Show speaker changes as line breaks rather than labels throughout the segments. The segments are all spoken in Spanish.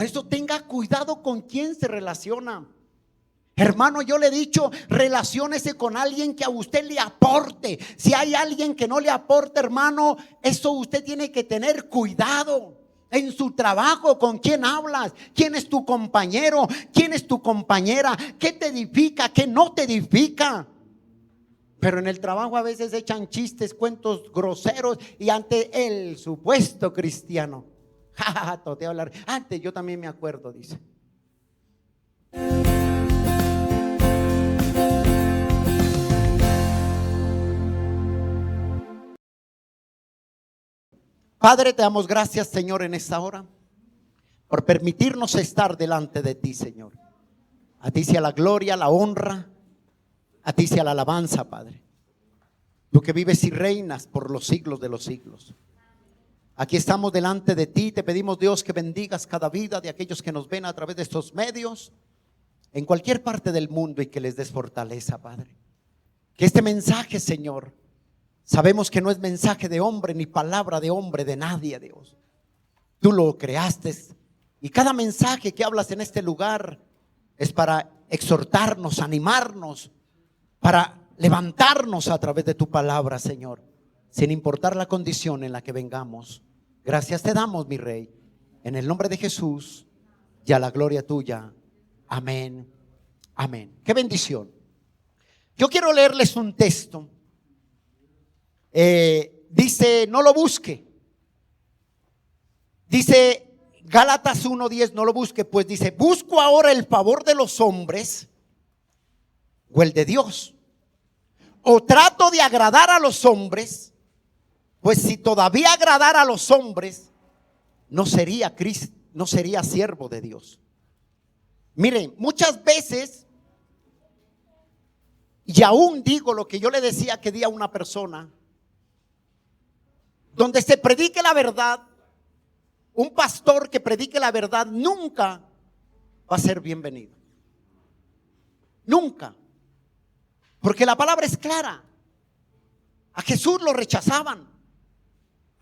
Por eso tenga cuidado con quién se relaciona. Hermano, yo le he dicho, relaciónese con alguien que a usted le aporte. Si hay alguien que no le aporta, hermano, eso usted tiene que tener cuidado. En su trabajo, ¿con quién hablas? ¿Quién es tu compañero? ¿Quién es tu compañera? ¿Qué te edifica? ¿Qué no te edifica? Pero en el trabajo a veces echan chistes, cuentos groseros y ante el supuesto cristiano, te hablar. Antes yo también me acuerdo, dice. Padre, te damos gracias, Señor, en esta hora por permitirnos estar delante de ti, Señor. A ti sea la gloria, la honra, a ti sea la alabanza, Padre. Tú que vives y reinas por los siglos de los siglos. Aquí estamos delante de ti, te pedimos, Dios, que bendigas cada vida de aquellos que nos ven a través de estos medios, en cualquier parte del mundo, y que les des fortaleza, Padre. Que este mensaje, Señor, sabemos que no es mensaje de hombre ni palabra de hombre, de nadie, Dios. Tú lo creaste y cada mensaje que hablas en este lugar es para exhortarnos, animarnos, para levantarnos a través de tu palabra, Señor, sin importar la condición en la que vengamos. Gracias te damos, mi Rey, en el nombre de Jesús, y a la gloria tuya. Amén, amén. Qué bendición. Yo quiero leerles un texto. Dice, no lo busque. Dice Gálatas 1:10, no lo busque, pues dice, busco ahora el favor de los hombres o el de Dios, o trato de agradar a los hombres, pues si todavía agradara a los hombres, no sería Cristo, no sería siervo de Dios. Miren, muchas veces, y aún digo lo que yo le decía que di a una persona, donde se predique la verdad, un pastor que predique la verdad nunca va a ser bienvenido. Nunca. Porque la palabra es clara. A Jesús lo rechazaban.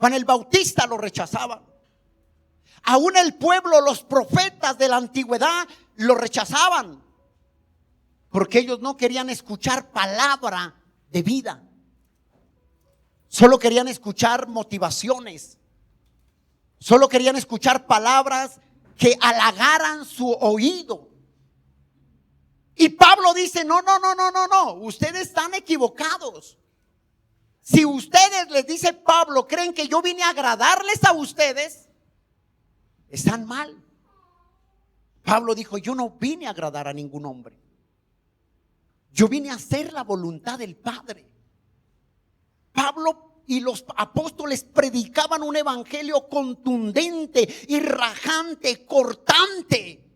Juan el Bautista lo rechazaban. Aún el pueblo, los profetas de la antigüedad lo rechazaban. Porque ellos no querían escuchar palabra de vida. Solo querían escuchar motivaciones. Solo querían escuchar palabras que halagaran su oído. Y Pablo dice, no, ustedes están equivocados. Si ustedes, les dice Pablo, creen que yo vine a agradarles a ustedes, están mal. Pablo dijo, yo no vine a agradar a ningún hombre. Yo vine a hacer la voluntad del Padre. Pablo y los apóstoles predicaban un evangelio contundente y rajante, cortante.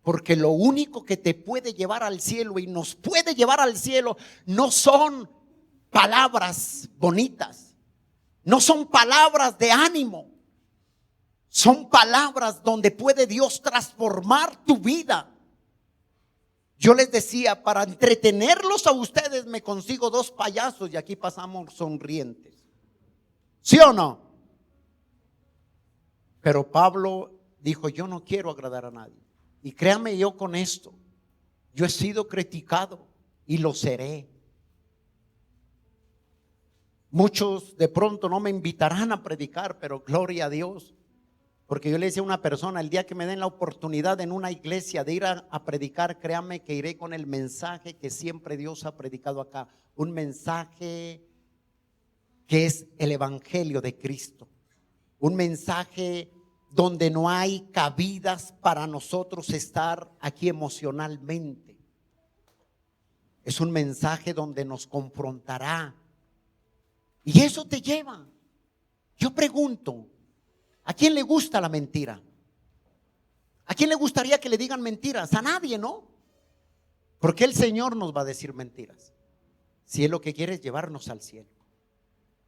Porque lo único que te puede llevar al cielo y nos puede llevar al cielo no son palabras bonitas, no son palabras de ánimo, son palabras donde puede Dios transformar tu vida. Yo les decía, para entretenerlos a ustedes me consigo 2 payasos y aquí pasamos sonrientes. ¿Sí o no? Pero Pablo dijo, yo no quiero agradar a nadie. Y créame, yo con esto, yo he sido criticado y lo seré. Muchos de pronto no me invitarán a predicar, pero gloria a Dios. Porque yo le decía a una persona, el día que me den la oportunidad en una iglesia de ir a predicar, créame que iré con el mensaje que siempre Dios ha predicado acá. Un mensaje que es el evangelio de Cristo. Un mensaje donde no hay cabidas para nosotros estar aquí emocionalmente. Es un mensaje donde nos confrontará. Y eso te lleva. Yo pregunto, ¿a quién le gusta la mentira? ¿A quién le gustaría que le digan mentiras? A nadie, ¿no? Porque el Señor nos va a decir mentiras, si Él lo que quiere es llevarnos al cielo.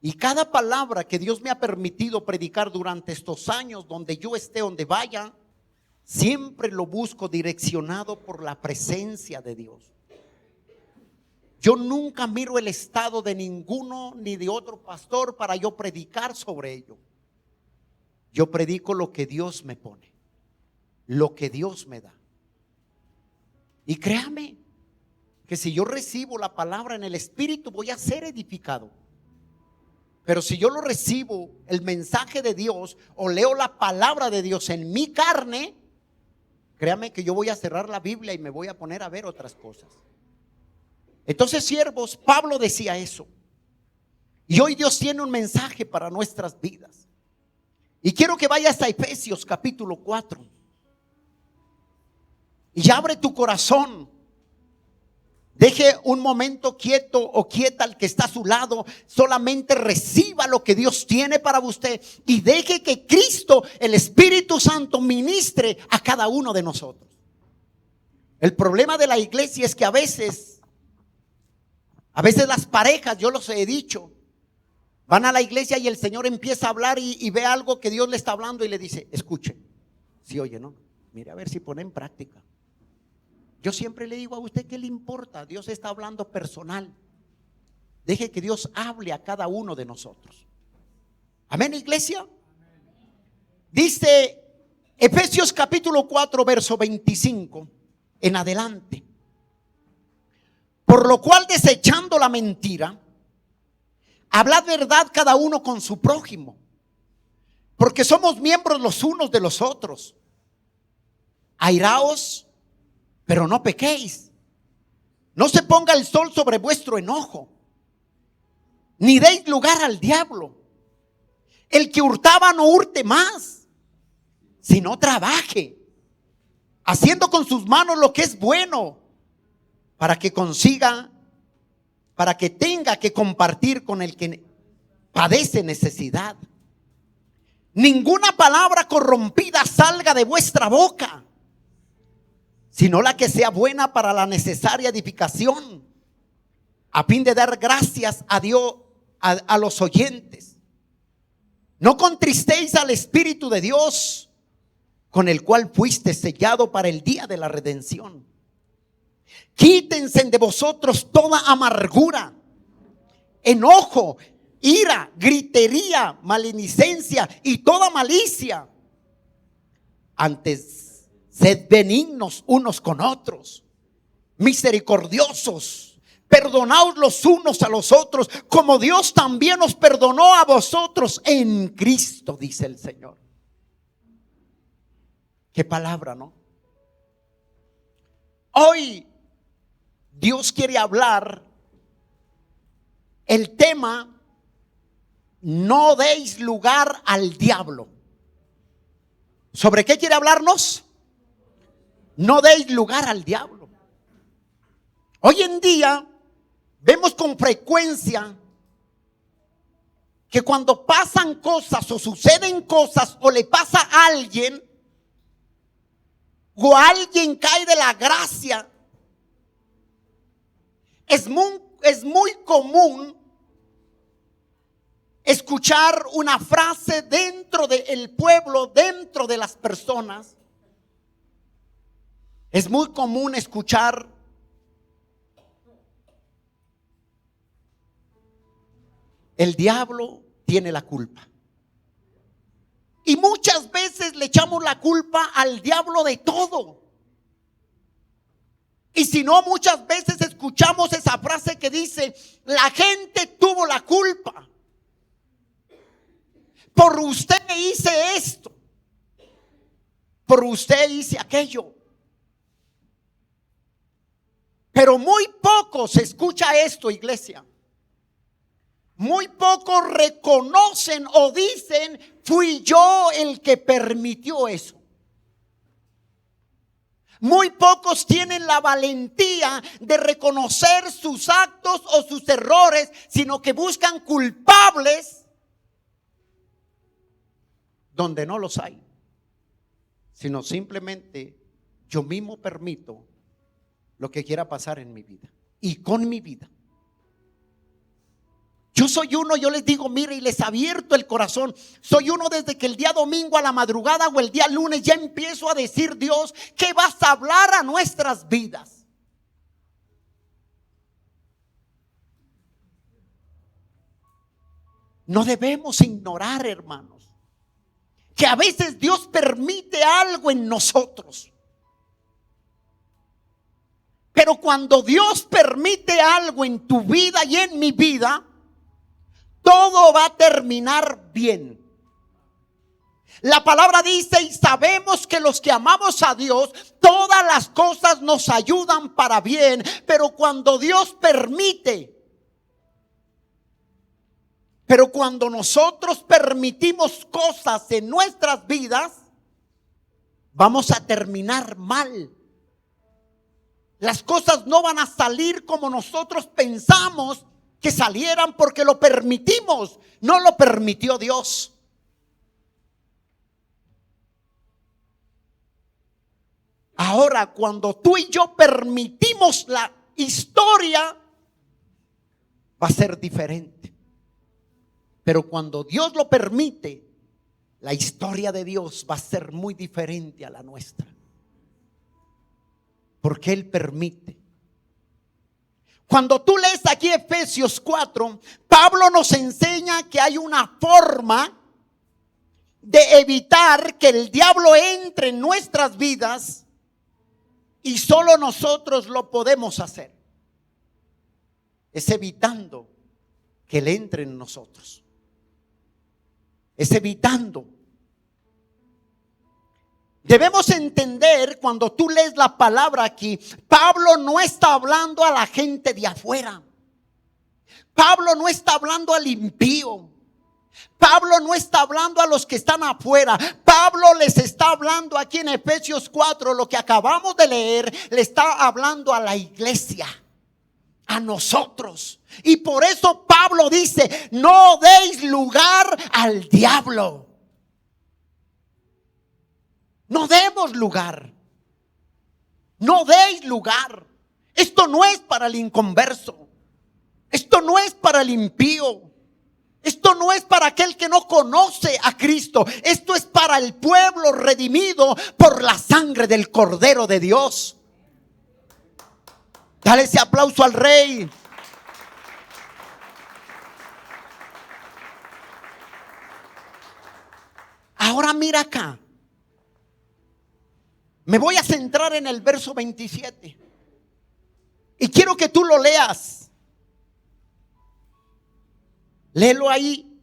Y cada palabra que Dios me ha permitido predicar durante estos años, donde yo esté, donde vaya, siempre lo busco direccionado por la presencia de Dios. Yo nunca miro el estado de ninguno ni de otro pastor para yo predicar sobre ello. Yo predico lo que Dios me pone. lo que Dios me da. Y créame que si yo recibo la palabra en el Espíritu, voy a ser edificado. Pero si yo lo recibo, el mensaje de Dios, o leo la palabra de Dios en mi carne, créame que yo voy a cerrar la Biblia y me voy a poner a ver otras cosas. Entonces, siervos, Pablo decía eso. Y hoy Dios tiene un mensaje para nuestras vidas. Y quiero que vayas a Efesios capítulo 4. Y abre tu corazón. Deje un momento quieto o quieta al que está a su lado. Solamente reciba lo que Dios tiene para usted. Y deje que Cristo, el Espíritu Santo, ministre a cada uno de nosotros. El problema de la iglesia es que a veces las parejas, yo los he dicho, van a la iglesia y el Señor empieza a hablar y ve algo que Dios le está hablando y le dice: escuche, si oye, ¿no? Mire a ver si pone en práctica. Yo siempre le digo a usted, ¿qué le importa? Dios está hablando personal. Deje que Dios hable a cada uno de nosotros. Amén, iglesia. Dice Efesios capítulo 4, verso 25 en adelante: por lo cual, desechando la mentira, hablad verdad cada uno con su prójimo, porque somos miembros los unos de los otros. Airaos, pero no pequéis. No se ponga el sol sobre vuestro enojo, ni deis lugar al diablo. El que hurtaba no hurte más, sino trabaje, haciendo con sus manos lo que es bueno, para que tenga que compartir con el que padece necesidad. Ninguna palabra corrompida salga de vuestra boca, sino la que sea buena para la necesaria edificación, a fin de dar gracias a Dios a los oyentes. No contristéis al Espíritu de Dios, con el cual fuiste sellado para el día de la redención. Quítense de vosotros toda amargura, enojo, ira, gritería, maledicencia y toda malicia. Antes, sed benignos unos con otros, misericordiosos, perdonaos los unos a los otros, como Dios también os perdonó a vosotros en Cristo, dice el Señor. Qué palabra, ¿no? Hoy Dios quiere hablar el tema: no deis lugar al diablo. ¿Sobre qué quiere hablarnos? No deis lugar al diablo. Hoy en día vemos con frecuencia que cuando pasan cosas o suceden cosas o le pasa a alguien, o alguien cae de la gracia, es muy común escuchar una frase dentro del pueblo, dentro de las personas. Es muy común escuchar: el diablo tiene la culpa. Y muchas veces le echamos la culpa al diablo de todo. Y si no, muchas veces escuchamos esa frase que dice: la gente tuvo la culpa. Por usted hice esto, por usted hice aquello. Pero muy poco se escucha esto, iglesia. Muy pocos reconocen o dicen: fui yo el que permitió eso. Muy pocos tienen la valentía de reconocer sus actos o sus errores, sino que buscan culpables donde no los hay. Sino simplemente yo mismo permito lo que quiera pasar en mi vida y con mi vida. Yo soy uno, yo les digo, mire, y les abierto el corazón. Soy uno desde que el día domingo a la madrugada o el día lunes ya empiezo a decir: Dios, ¿qué vas a hablar a nuestras vidas? No debemos ignorar, hermanos, que a veces Dios permite algo en nosotros. Pero cuando Dios permite algo en tu vida y en mi vida, todo va a terminar bien. La palabra dice, y sabemos que los que amamos a Dios, todas las cosas nos ayudan para bien. Pero cuando Dios permite, pero cuando nosotros permitimos cosas en nuestras vidas, vamos a terminar mal. Las cosas no van a salir como nosotros pensamos que salieran porque lo permitimos. No lo permitió Dios. Ahora, cuando tú y yo permitimos, la historia va a ser diferente. Pero cuando Dios lo permite, la historia de Dios va a ser muy diferente a la nuestra. Porque Él permite. Cuando tú lees aquí Efesios 4, Pablo nos enseña que hay una forma de evitar que el diablo entre en nuestras vidas, y solo nosotros lo podemos hacer. Es evitando que Él entre en nosotros. Es evitando. Debemos entender, cuando tú lees la palabra aquí, Pablo no está hablando a la gente de afuera. Pablo no está hablando al impío. Pablo no está hablando a los que están afuera. Pablo les está hablando aquí en Efesios 4, lo que acabamos de leer, le está hablando a la iglesia, a nosotros. Y por eso Pablo dice, no deis lugar al diablo. No demos lugar. No deis lugar. Esto no es para el inconverso. Esto no es para el impío. Esto no es para aquel que no conoce a Cristo. Esto es para el pueblo redimido por la sangre del Cordero de Dios. Dale ese aplauso al Rey. Ahora mira acá. Me voy a centrar en el verso 27. Y quiero que tú lo leas. Léelo ahí.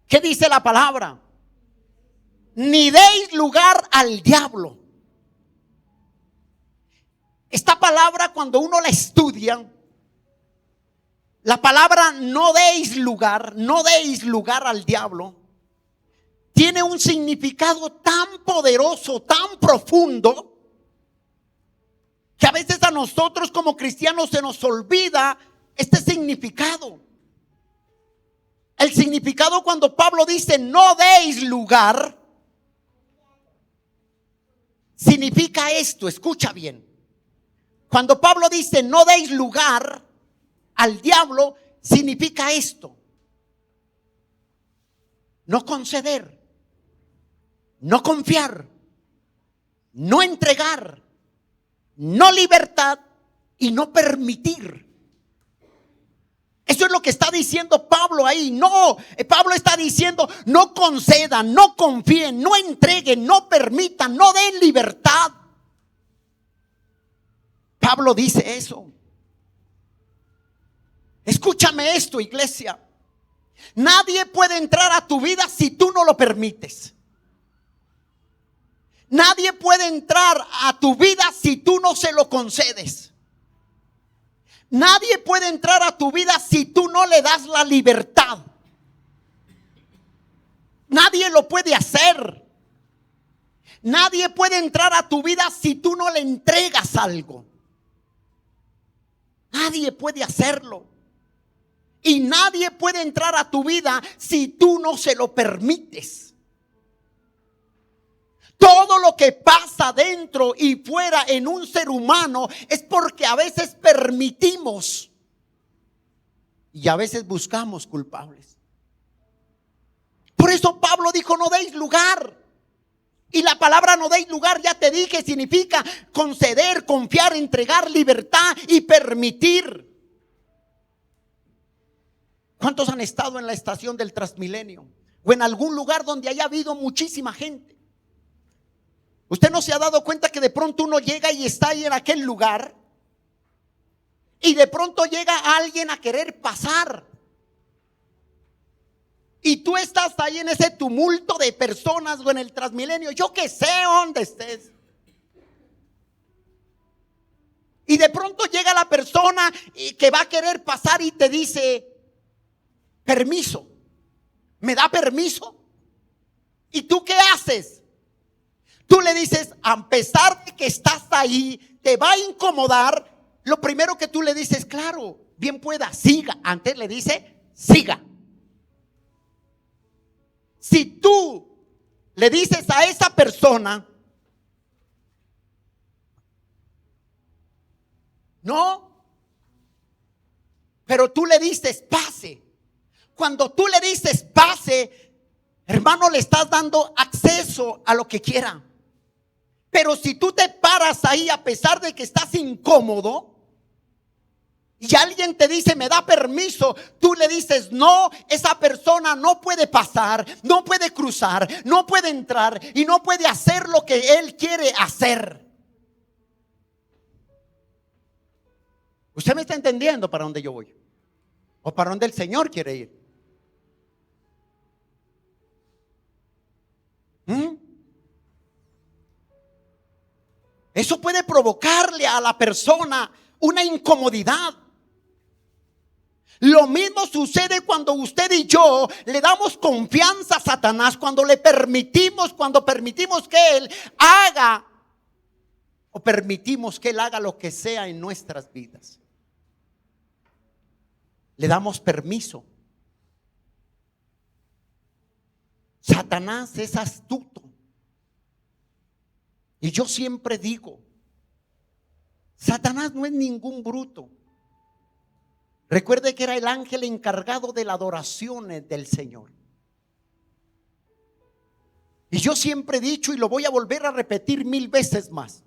¿Qué dice la palabra? Ni deis lugar al diablo. Esta palabra, cuando uno la estudia, la palabra no deis lugar al diablo, tiene un significado tan poderoso, tan profundo, que a veces a nosotros como cristianos se nos olvida este significado. El significado cuando Pablo dice no deis lugar, significa esto, escucha bien. Cuando Pablo dice no deis lugar al diablo, significa esto: no conceder, no confiar, no entregar, no libertad y no permitir. Eso es lo que está diciendo Pablo ahí. No, Pablo está diciendo no concedan, no confíen, no entreguen, no permitan, no den libertad. Pablo dice eso. Escúchame esto, iglesia. Nadie puede entrar a tu vida si tú no lo permites. Nadie puede entrar a tu vida si tú no se lo concedes. Nadie puede entrar a tu vida si tú no le das la libertad. Nadie lo puede hacer. Nadie puede entrar a tu vida si tú no le entregas algo. Nadie puede hacerlo. Y nadie puede entrar a tu vida si tú no se lo permites. Todo lo que pasa dentro y fuera en un ser humano es porque a veces permitimos y a veces buscamos culpables. Por eso Pablo dijo no deis lugar. Y la palabra no deis lugar, ya te dije, significa conceder, confiar, entregar, libertad y permitir. ¿Cuántos han estado en la estación del Transmilenio? O en algún lugar donde haya habido muchísima gente. ¿Usted no se ha dado cuenta que de pronto uno llega y está ahí en aquel lugar y de pronto llega alguien a querer pasar? Y tú estás ahí en ese tumulto de personas o en el Transmilenio, yo que sé dónde estés. Y de pronto llega la persona que va a querer pasar y te dice: permiso, ¿me da permiso? ¿Y tú qué haces? Tú le dices, a pesar de que estás ahí, te va a incomodar. Lo primero que tú le dices: claro, bien pueda, siga. Antes le dice: siga. Si tú le dices a esa persona: no, pero tú le dices: pase. Cuando tú le dices pase, hermano, le estás dando acceso a lo que quiera. Pero si tú te paras ahí a pesar de que estás incómodo y alguien te dice: me da permiso, tú le dices: no, esa persona no puede pasar, no puede cruzar, no puede entrar y no puede hacer lo que él quiere hacer. ¿Usted me está entendiendo para dónde yo voy? ¿O para dónde el Señor quiere ir? Eso puede provocarle a la persona una incomodidad. Lo mismo sucede cuando usted y yo le damos confianza a Satanás, cuando permitimos que él haga, o permitimos que él haga lo que sea en nuestras vidas. Le damos permiso. Satanás es astuto. Y yo siempre digo, Satanás no es ningún bruto. Recuerde que era el ángel encargado de la adoración del Señor. Y yo siempre he dicho, y lo voy a volver a repetir 1000 veces más: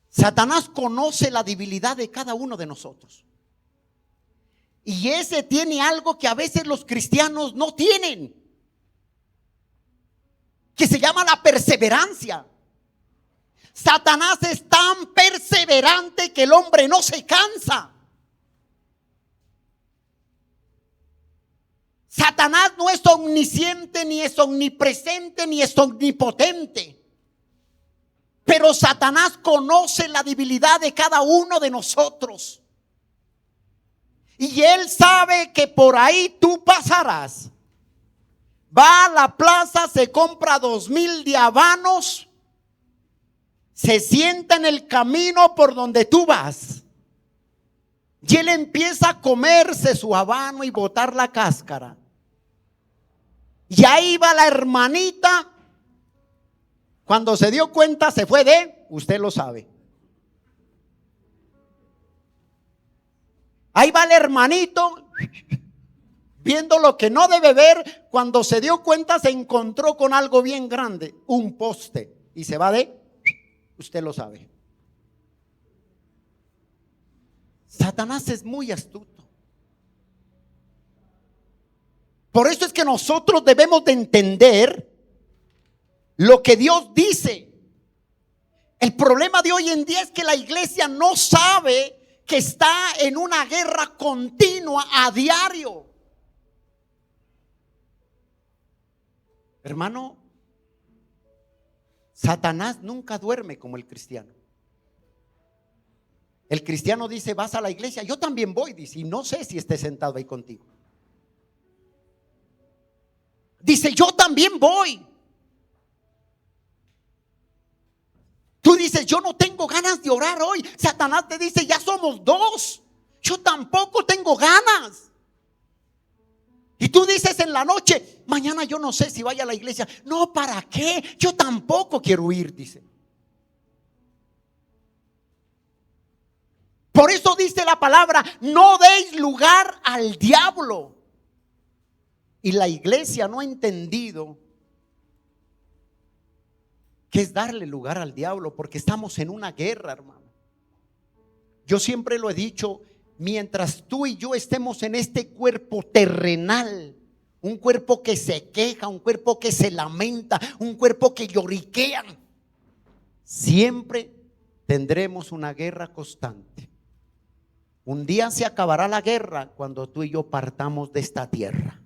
Satanás conoce la debilidad de cada uno de nosotros. Y ese tiene algo que a veces los cristianos no tienen, que se llama la perseverancia. Satanás es tan perseverante que el hombre no se cansa. Satanás no es omnisciente, ni es omnipresente, ni es omnipotente. Pero Satanás conoce la debilidad de cada uno de nosotros. Y él sabe que por ahí tú pasarás. Va a la plaza, se compra 2000 de habanos, se sienta en el camino por donde tú vas, y él empieza a comerse su habano y botar la cáscara. Y ahí va la hermanita. Cuando se dio cuenta, se fue usted lo sabe. Ahí va el hermanito viendo lo que no debe ver. Cuando se dio cuenta, se encontró con algo bien grande, un poste, y se va usted lo sabe. Satanás es muy astuto. Por eso es que nosotros debemos de entender lo que Dios dice. El problema de hoy en día es que la iglesia no sabe que está en una guerra continua a diario. Hermano, Satanás nunca duerme como el cristiano. El cristiano dice: vas a la iglesia, yo también voy, dice, y no sé si esté sentado ahí contigo. Dice: yo también voy. Tú dices: yo no tengo ganas de orar hoy. Satanás te dice: ya somos 2. Yo tampoco tengo ganas. Y tú dices en la noche: mañana yo no sé si vaya a la iglesia. No, ¿para qué? Yo tampoco quiero ir, dice. Por eso dice la palabra: no deis lugar al diablo. Y la iglesia no ha entendido qué es darle lugar al diablo, porque estamos en una guerra, hermano. Yo siempre lo he dicho, mientras tú y yo estemos en este cuerpo terrenal, un cuerpo que se queja, un cuerpo que se lamenta, un cuerpo que lloriquea, siempre tendremos una guerra constante. Un día se acabará la guerra cuando tú y yo partamos de esta tierra.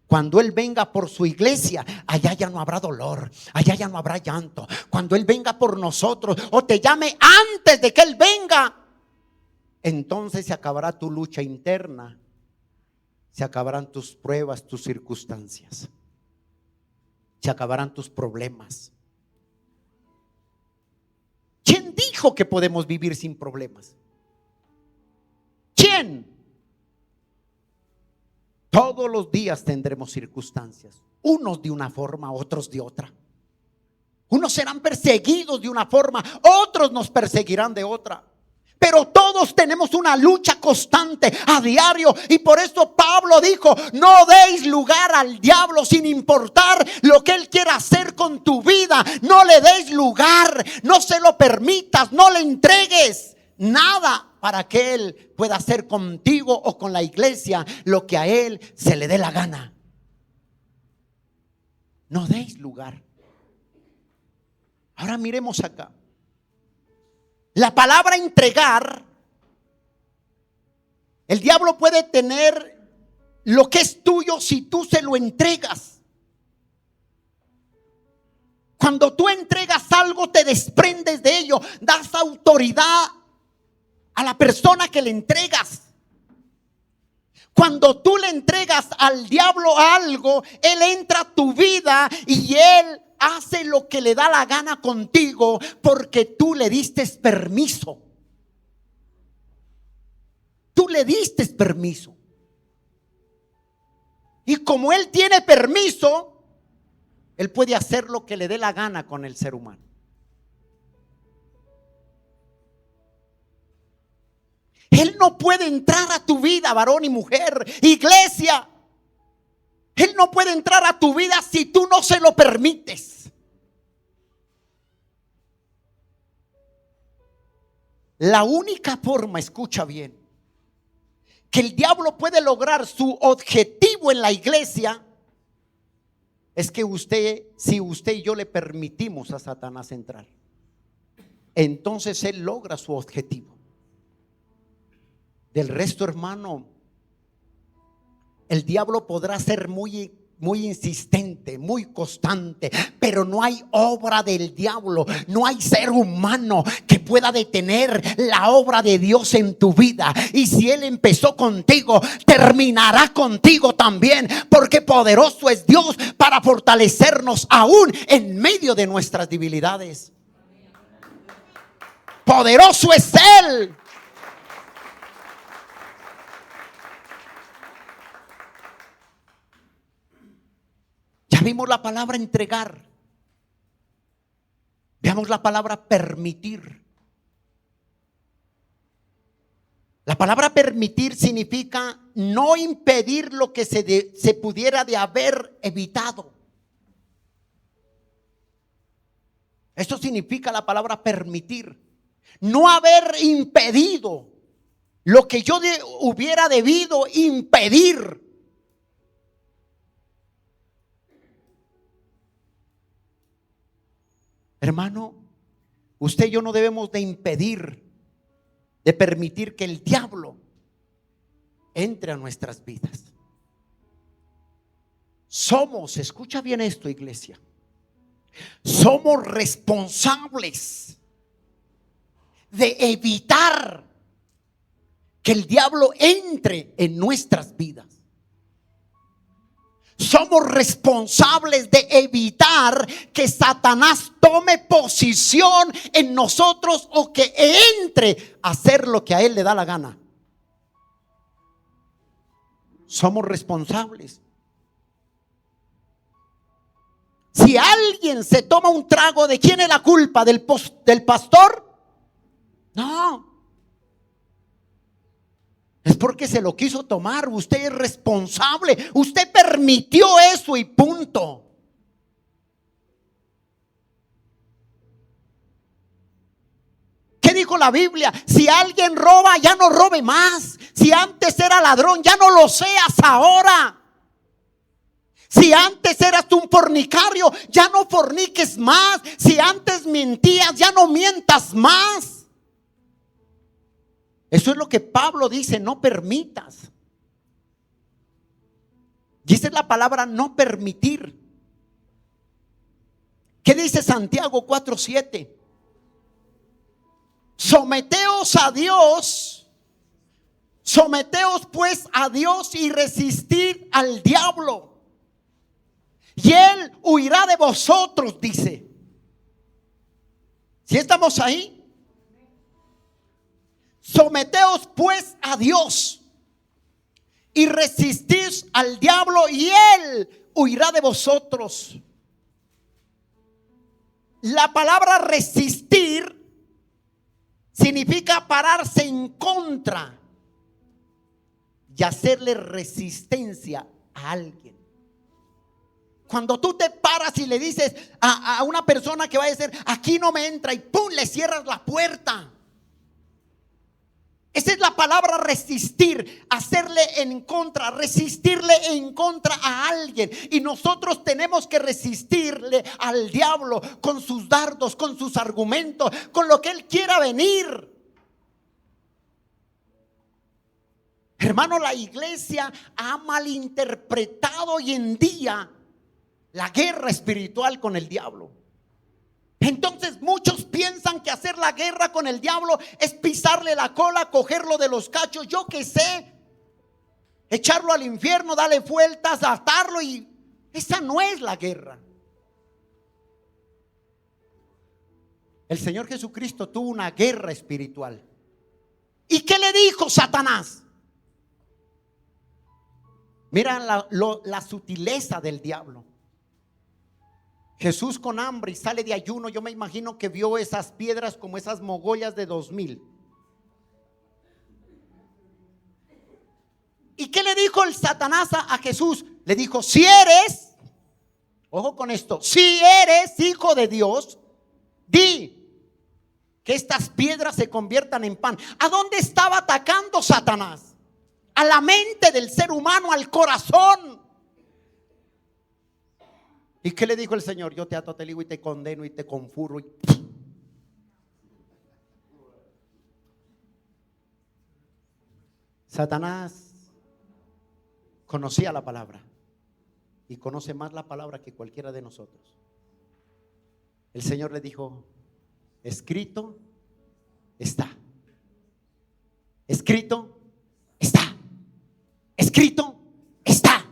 Cuando Él venga por su iglesia, allá ya no habrá dolor, allá ya no habrá llanto. Cuando Él venga por nosotros o te llame antes de que Él venga, entonces se acabará tu lucha interna, se acabarán tus pruebas, tus circunstancias, se acabarán tus problemas. ¿Quién dijo que podemos vivir sin problemas? ¿Quién? Todos los días tendremos circunstancias, unos de una forma, otros de otra. Unos serán perseguidos de una forma, otros nos perseguirán de otra. Pero todos tenemos una lucha constante a diario. Y por eso Pablo dijo: no deis lugar al diablo, sin importar lo que él quiera hacer con tu vida. No le deis lugar, no se lo permitas, no le entregues nada para que él pueda hacer contigo o con la iglesia lo que a él se le dé la gana. No deis lugar. Ahora miremos acá. La palabra entregar, el diablo puede tener lo que es tuyo si tú se lo entregas. Cuando tú entregas algo, te desprendes de ello, das autoridad a la persona que le entregas. Cuando tú le entregas al diablo algo, él entra a tu vida y él hace lo que le da la gana contigo porque tú le diste permiso. Tú le diste permiso. Y como él tiene permiso, él puede hacer lo que le dé la gana con el ser humano. Él no puede entrar a tu vida, varón y mujer, iglesia. Él no puede entrar a tu vida si tú no se lo permites. La única forma, escucha bien, que el diablo puede lograr su objetivo en la iglesia es que si usted y yo le permitimos a Satanás entrar, entonces él logra su objetivo. Del resto, hermano, el diablo podrá ser muy insistente, muy constante, pero no hay obra del diablo, no hay ser humano que pueda detener la obra de Dios en tu vida. Y si él empezó contigo, terminará contigo también, porque poderoso es Dios para fortalecernos aún en medio de nuestras debilidades. Poderoso es Él. Ya vimos la palabra entregar. Veamos la palabra permitir. La palabra permitir significa no impedir lo que se pudiera de haber evitado. Esto significa la palabra permitir. No haber impedido lo que yo hubiera debido impedir. Hermano, usted y yo no debemos de impedir, de permitir que el diablo entre a nuestras vidas. Escucha bien esto, iglesia, somos responsables de evitar que el diablo entre en nuestras vidas. Somos responsables de evitar que Satanás tome posición en nosotros o que entre a hacer lo que a él le da la gana. Somos responsables. Si alguien se toma un trago, ¿de quién es la culpa? ¿Del pastor? No. Es porque se lo quiso tomar. Usted es responsable. Usted permitió eso y punto. ¿Qué dijo la Biblia? Si alguien roba, ya no robe más. Si antes era ladrón, ya no lo seas ahora. Si antes eras un fornicario, ya no forniques más. Si antes mentías, ya no mientas más. Eso es lo que Pablo dice, no permitas. Dice la palabra no permitir. ¿Qué dice Santiago 4:7? Someteos a Dios. Someteos pues a Dios y resistid al diablo, y él huirá de vosotros, dice. ¿Sí estamos ahí? Someteos pues a Dios y resistid al diablo, y él huirá de vosotros. La palabra resistir significa pararse en contra y hacerle resistencia a alguien. Cuando tú te paras y le dices a una persona que va a decir aquí no me entra, y ¡pum!, le cierras la puerta. Esa es la palabra resistir, hacerle en contra, resistirle en contra a alguien. Y nosotros tenemos que resistirle al diablo con sus dardos, con sus argumentos, con lo que él quiera venir. Hermano, la iglesia ha malinterpretado hoy en día la guerra espiritual con el diablo. Entonces muchos piensan que hacer la guerra con el diablo es pisarle la cola, cogerlo de los cachos, yo qué sé, echarlo al infierno, darle vueltas, atarlo, y esa no es la guerra. El Señor Jesucristo tuvo una guerra espiritual. ¿Y qué le dijo Satanás? Mira la sutileza del diablo. Jesús con hambre y sale de ayuno. Yo me imagino que vio esas piedras como esas mogollas de 2000. ¿Y qué le dijo el Satanás a Jesús? Le dijo, si eres, ojo con esto, si eres hijo de Dios, di que estas piedras se conviertan en pan. ¿A dónde estaba atacando Satanás? A la mente del ser humano, al corazón. ¿Y qué le dijo el Señor? Yo te ato, te ligo y te condeno y te confuro. Satanás conocía la palabra y conoce más la palabra que cualquiera de nosotros. El Señor le dijo, escrito está. Escrito está. Escrito está.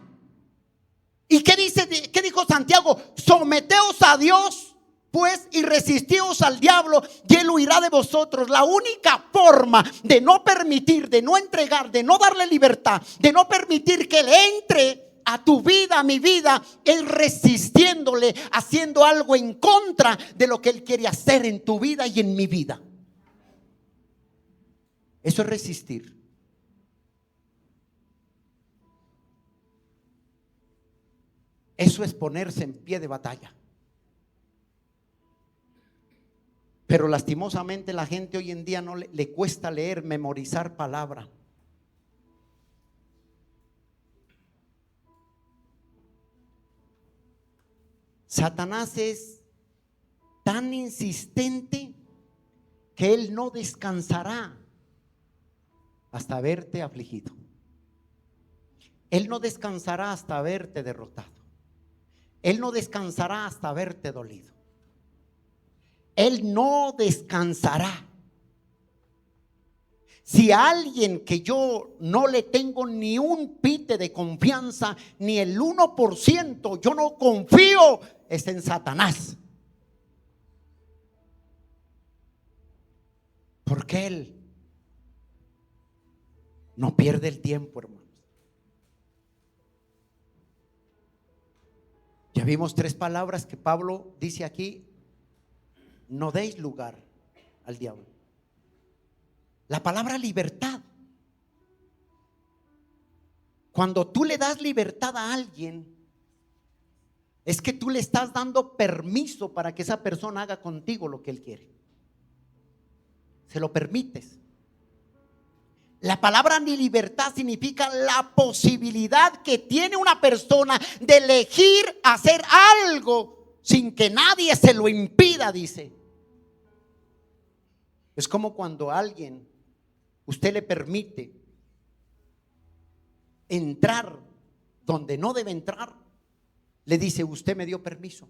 ¿Y qué dice? ¿Qué dijo Santiago? Someteos a Dios pues y resistíos al diablo y él huirá de vosotros. La única forma de no permitir, de no entregar, de no darle libertad, de no permitir que él entre a tu vida, a mi vida, es resistiéndole, haciendo algo en contra de lo que él quiere hacer en tu vida y en mi vida. Eso es resistir. Eso es ponerse en pie de batalla. Pero lastimosamente la gente hoy en día no le cuesta leer, memorizar palabra. Satanás es tan insistente que él no descansará hasta verte afligido. Él no descansará hasta verte derrotado. Él no descansará hasta verte dolido. Él no descansará. Si a alguien que yo no le tengo ni un pite de confianza, ni el 1%, yo no confío, es en Satanás. Porque él no pierde el tiempo, hermanos. Ya vimos 3 palabras que Pablo dice aquí: no deis lugar al diablo. La palabra libertad. Cuando tú le das libertad a alguien, es que tú le estás dando permiso para que esa persona haga contigo lo que él quiere. Se lo permites. La palabra ni libertad significa la posibilidad que tiene una persona de elegir hacer algo sin que nadie se lo impida, dice. Es como cuando a alguien usted le permite entrar donde no debe entrar, le dice: usted me dio permiso.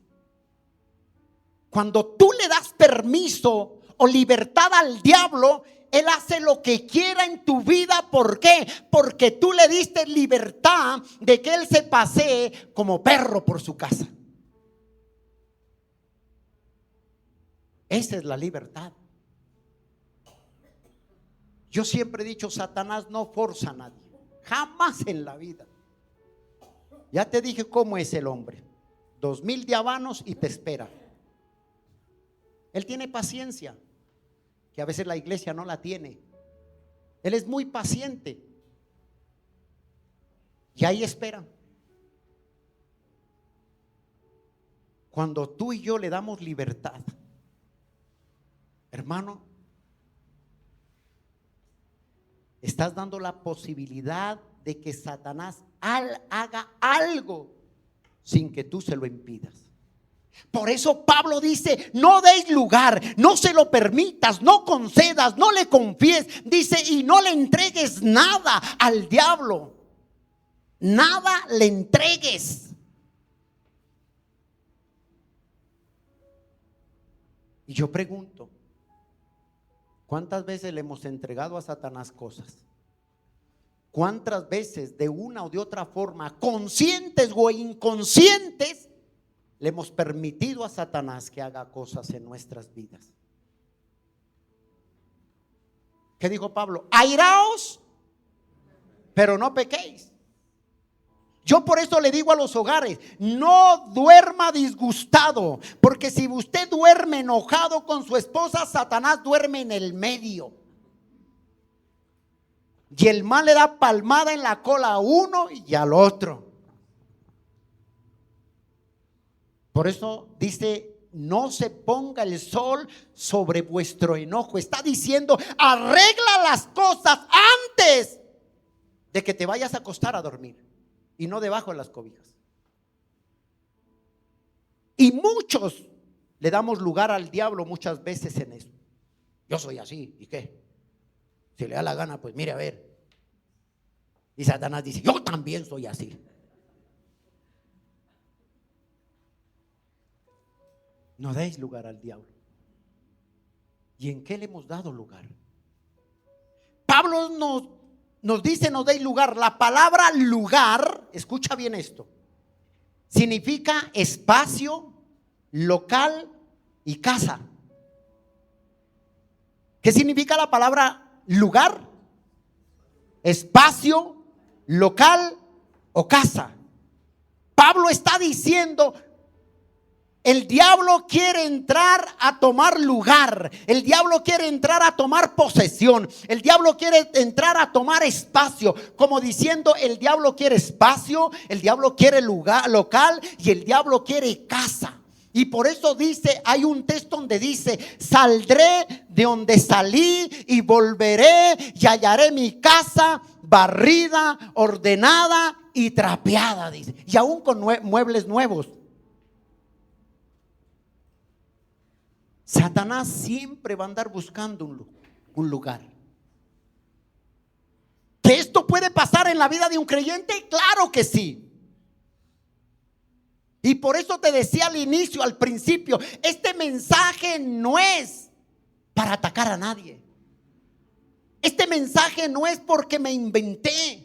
Cuando tú le das permiso o libertad al diablo, él hace lo que quiera en tu vida. ¿Por qué? Porque tú le diste libertad de que él se pasee como perro por su casa. Esa es la libertad. Yo siempre he dicho: Satanás no forza a nadie, jamás en la vida. Ya te dije cómo es el hombre: 2000 diabanos y te espera. Él tiene paciencia, que a veces la iglesia no la tiene. Él es muy paciente y ahí espera. Cuando tú y yo le damos libertad, hermano, estás dando la posibilidad de que Satanás haga algo sin que tú se lo impidas. Por eso Pablo dice: no deis lugar, no se lo permitas, no concedas, no le confíes. Dice: y no le entregues nada al diablo. Nada le entregues. Y yo pregunto: ¿cuántas veces le hemos entregado a Satanás cosas? ¿Cuántas veces de una o de otra forma, conscientes o inconscientes, le hemos permitido a Satanás que haga cosas en nuestras vidas? ¿Qué dijo Pablo? Airaos, pero no pequéis. Yo por eso le digo a los hogares: no duerma disgustado, porque si usted duerme enojado con su esposa, Satanás duerme en el medio. Y el mal le da palmada en la cola a uno y al otro. Por eso dice: no se ponga el sol sobre vuestro enojo. Está diciendo: arregla las cosas antes de que te vayas a acostar a dormir, y no debajo de las cobijas. Y muchos le damos lugar al diablo muchas veces en eso. Yo soy así, ¿y qué? Si le da la gana, pues mire a ver. Y Satanás dice: yo también soy así. No deis lugar al diablo. ¿Y en qué le hemos dado lugar? Pablo nos dice: no deis lugar. La palabra lugar, escucha bien esto, significa espacio, local y casa. ¿Qué significa la palabra lugar? Espacio, local o casa. Pablo está diciendo: el diablo quiere entrar a tomar lugar. El diablo quiere entrar a tomar posesión. El diablo quiere entrar a tomar espacio. Como diciendo: el diablo quiere espacio, el diablo quiere lugar local y el diablo quiere casa. Y por eso dice, hay un texto donde dice: saldré de donde salí y volveré y hallaré mi casa barrida, ordenada y trapeada, dice, y aún con muebles nuevos. Satanás siempre va a andar buscando un lugar. ¿Que esto puede pasar en la vida de un creyente? Claro que sí. Y por eso te decía al inicio, al principio, este mensaje no es para atacar a nadie. Este mensaje no es porque me inventé.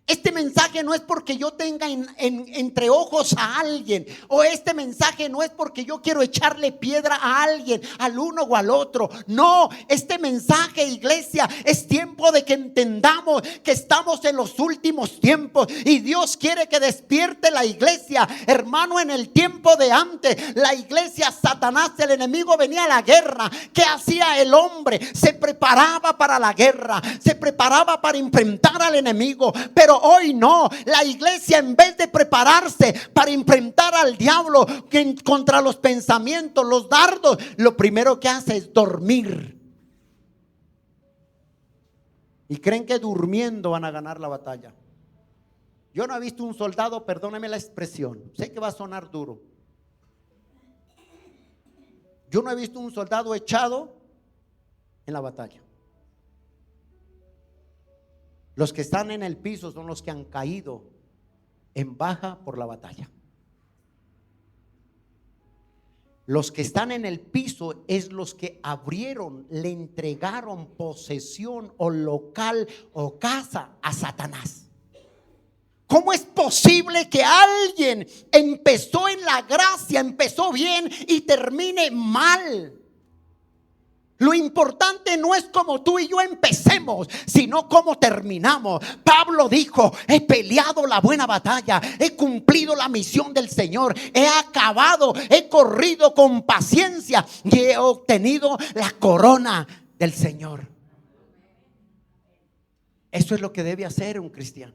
Este mensaje no es porque yo tenga entre ojos a alguien, o este mensaje no es porque yo quiero echarle piedra a alguien, al uno o al otro. No, este mensaje, iglesia, es tiempo de que entendamos que estamos en los últimos tiempos y Dios quiere que despierte la iglesia. Hermano, en el tiempo de antes, la iglesia, Satanás, el enemigo, venía a la guerra. ¿Qué hacía el hombre? Se preparaba para la guerra, se preparaba para enfrentar al enemigo. Pero hoy no, la iglesia, en vez de prepararse para enfrentar al diablo contra los pensamientos, los dardos, lo primero que hace es dormir. y creen que durmiendo van a ganar la batalla. Yo no he visto un soldado, perdóneme la expresión, sé que va a sonar duro. Yo no he visto un soldado echado en la batalla. Los que están en el piso son los que han caído en baja por la batalla. Los que están en el piso es los que abrieron, le entregaron posesión o local o casa a Satanás. ¿Cómo es posible que alguien empezó en la gracia, empezó bien y termine mal? Lo importante no es cómo tú y yo empecemos, sino cómo terminamos. Pablo dijo: he peleado la buena batalla, he cumplido la misión del Señor, he acabado, he corrido con paciencia y he obtenido la corona del Señor. Eso es lo que debe hacer un cristiano.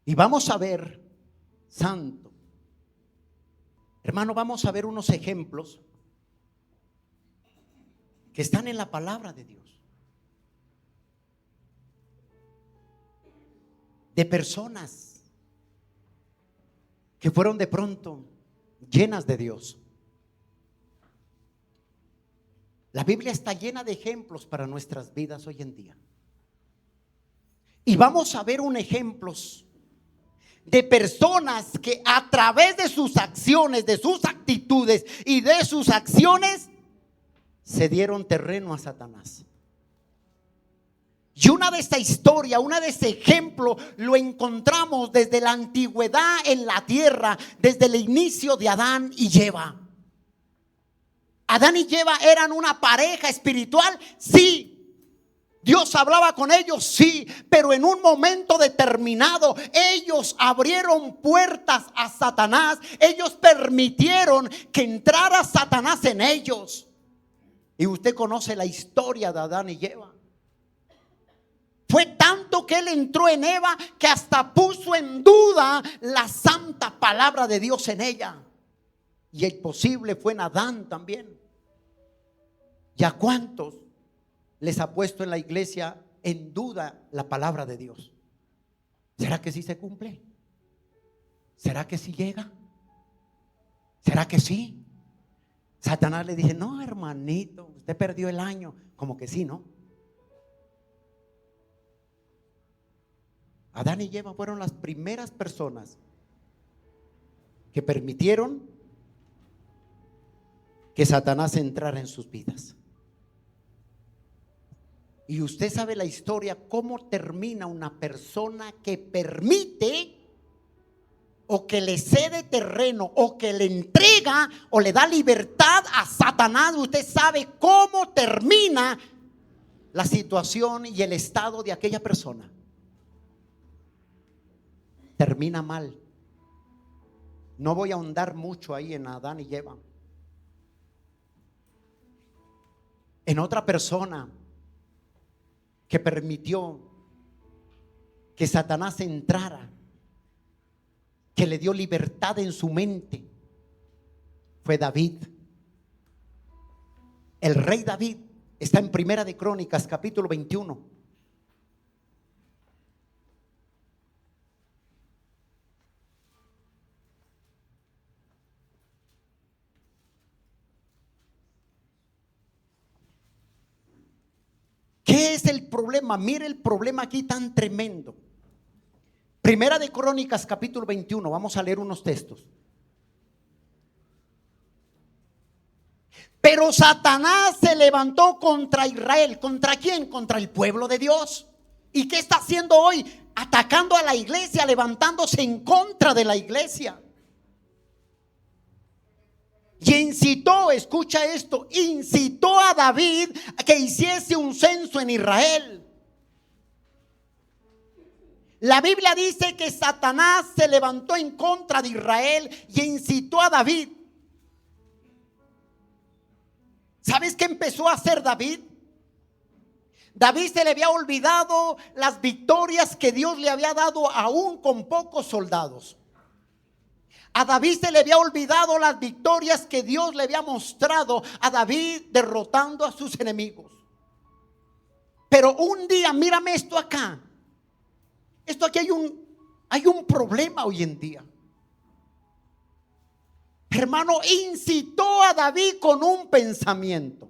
Y vamos a ver, santo, hermano, vamos a ver unos ejemplos que están en la palabra de Dios, de personas que fueron de pronto llenas de Dios. La Biblia está llena de ejemplos para nuestras vidas hoy en día. Y vamos a ver un ejemplos de personas que a través de sus acciones, de sus actitudes y de sus acciones se dieron terreno a Satanás. Y una de esta historia, una de ese ejemplo lo encontramos desde la antigüedad en la tierra, desde el inicio de Adán y Eva. Adán y Eva eran una pareja espiritual, sí. Dios hablaba con ellos, sí, pero en un momento determinado ellos abrieron puertas a Satanás. Ellos permitieron que entrara Satanás en ellos. Y usted conoce la historia de Adán y Eva. Fue tanto que él entró en Eva que hasta puso en duda la santa palabra de Dios en ella. Y el posible fue en Adán también. ¿Y a cuántos les ha puesto en la iglesia en duda la palabra de Dios? ¿Será que sí se cumple? ¿Será que sí llega? ¿Será que sí? Satanás le dice: no, hermanito, usted perdió el año. Como que sí, ¿no? Adán y Eva fueron las primeras personas que permitieron que Satanás entrara en sus vidas. Y usted sabe la historia, cómo termina una persona que permite o que le cede terreno o que le entrega o le da libertad a Satanás. Usted sabe cómo termina la situación y el estado de aquella persona. Termina mal. No voy a ahondar mucho ahí en Adán y Eva. En otra persona que permitió que Satanás entrara, que le dio libertad en su mente, fue David. El rey David está en Primera de Crónicas, capítulo 21. ¿Qué es el problema? Mire el problema aquí tan tremendo. Primera de Crónicas, capítulo 21. Vamos a leer unos textos. Pero Satanás se levantó contra Israel. ¿Contra quién? Contra el pueblo de Dios. ¿Y qué está haciendo hoy? Atacando a la iglesia, levantándose en contra de la iglesia. Y incitó, escucha esto, incitó a David a que hiciese un censo en Israel. La Biblia dice que Satanás se levantó en contra de Israel y incitó a David. ¿Sabes qué empezó a hacer David? David se le había olvidado las victorias que Dios le había dado aún con pocos soldados. A David se le había olvidado las victorias que Dios le había mostrado a David derrotando a sus enemigos. Pero un día, mírame esto acá. Esto aquí hay un problema hoy en día. Hermano, incitó a David con un pensamiento.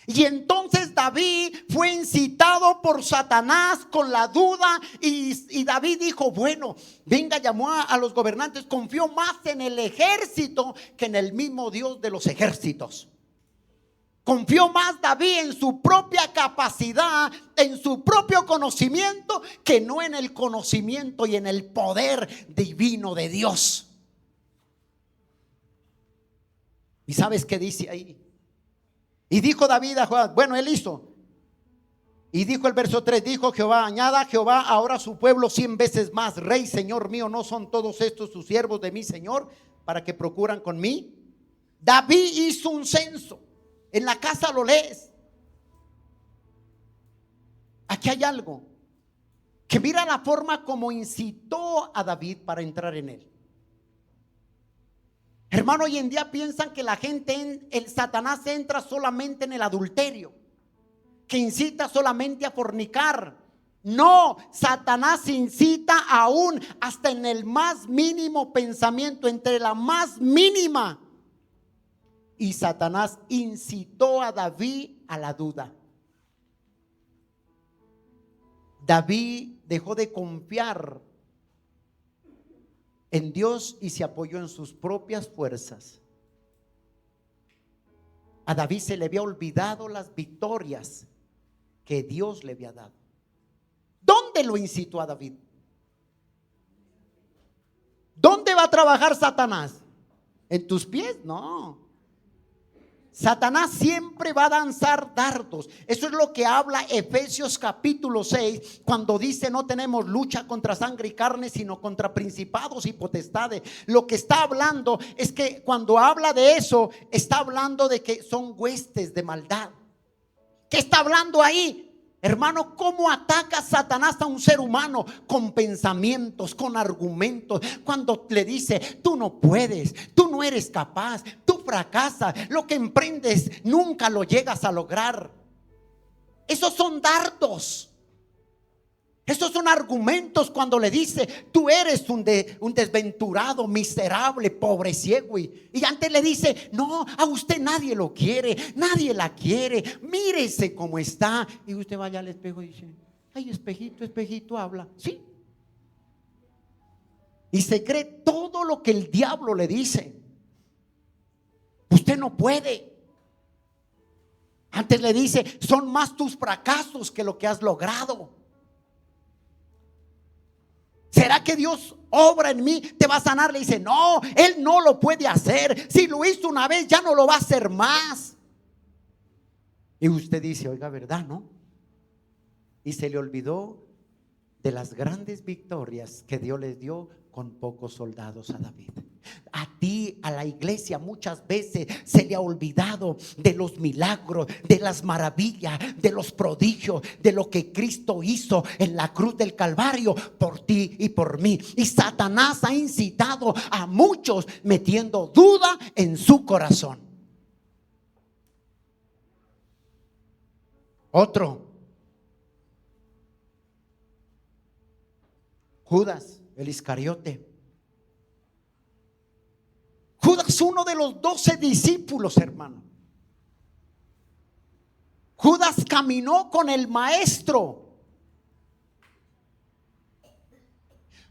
Y entonces David fue incitado por Satanás con la duda, y David dijo, bueno, venga, llamó a los gobernantes, confió más en el ejército que en el mismo Dios de los ejércitos. Confió más David en su propia capacidad, en su propio conocimiento, que no en el conocimiento y en el poder divino de Dios. ¿Y sabes qué dice ahí? Y dijo David a Jehová, bueno, él hizo. Y dijo el verso 3, dijo Jehová, añada Jehová ahora a su pueblo 100 veces más. Rey, Señor mío, ¿no son todos estos sus siervos de mi Señor para que procuran con mí? David hizo un censo. En la casa lo lees. Aquí hay algo que mira la forma como incitó a David para entrar en él. Hermano, hoy en día piensan que la gente, el Satanás entra solamente en el adulterio, que incita solamente a fornicar. No, Satanás incita aún hasta en el más mínimo pensamiento, entre la más mínima. Y Satanás incitó a David a la duda. David dejó de confiar en Dios y se apoyó en sus propias fuerzas. A David se le había olvidado las victorias que Dios le había dado. ¿Dónde lo incitó a David? ¿Dónde va a trabajar Satanás? ¿En tus pies? No. Satanás siempre va a lanzar dardos. Eso es lo que habla Efesios capítulo 6, cuando dice no tenemos lucha contra sangre y carne, sino contra principados y potestades. Lo que está hablando es que cuando habla de eso, está hablando de que son huestes de maldad. ¿Qué está hablando ahí? Hermano, ¿cómo ataca Satanás a un ser humano? Con pensamientos, con argumentos. Cuando le dice, tú no puedes, tú no eres capaz, tú fracasas, lo que emprendes nunca lo llegas a lograr. Esos son dardos. Esos son argumentos cuando le dice, tú eres un desventurado, miserable, pobre, ciego. Y antes le dice, no, a usted nadie lo quiere, nadie la quiere, mírese cómo está. Y usted vaya al espejo y dice, ay, espejito, espejito, habla. Sí. Y se cree todo lo que el diablo le dice. Usted no puede. Antes le dice, son más tus fracasos que lo que has logrado. ¿Será que Dios obra en mí? ¿Te va a sanar? Le dice, no, Él no lo puede hacer. Si lo hizo una vez, ya no lo va a hacer más. Y usted dice, oiga, ¿verdad, no? Y se le olvidó de las grandes victorias que Dios les dio con pocos soldados a David. A ti, a la iglesia, muchas veces se le ha olvidado de los milagros, de las maravillas, de los prodigios, de lo que Cristo hizo en la cruz del Calvario por ti y por mí. Y Satanás ha incitado a muchos metiendo duda en su corazón. Otro, Judas, el Iscariote. Judas, uno de los 12 discípulos, hermano. Judas caminó con el maestro.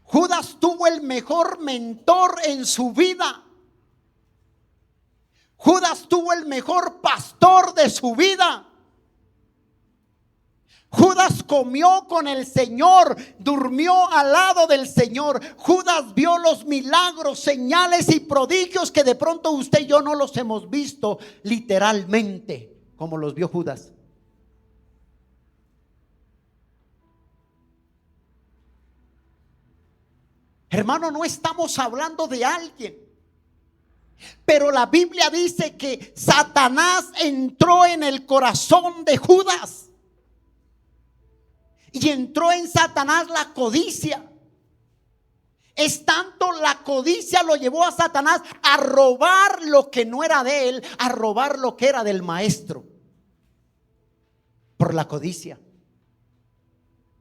Judas tuvo el mejor mentor en su vida. Judas tuvo el mejor pastor de su vida. Judas comió con el Señor, durmió al lado del Señor. Judas vio los milagros, señales y prodigios que de pronto usted y yo no los hemos visto literalmente como los vio Judas. Hermano, no estamos hablando de alguien, pero la Biblia dice que Satanás entró en el corazón de Judas. Y entró en Satanás la codicia. Es tanto la codicia lo llevó a Satanás a robar lo que no era de él, a robar lo que era del maestro. por la codicia.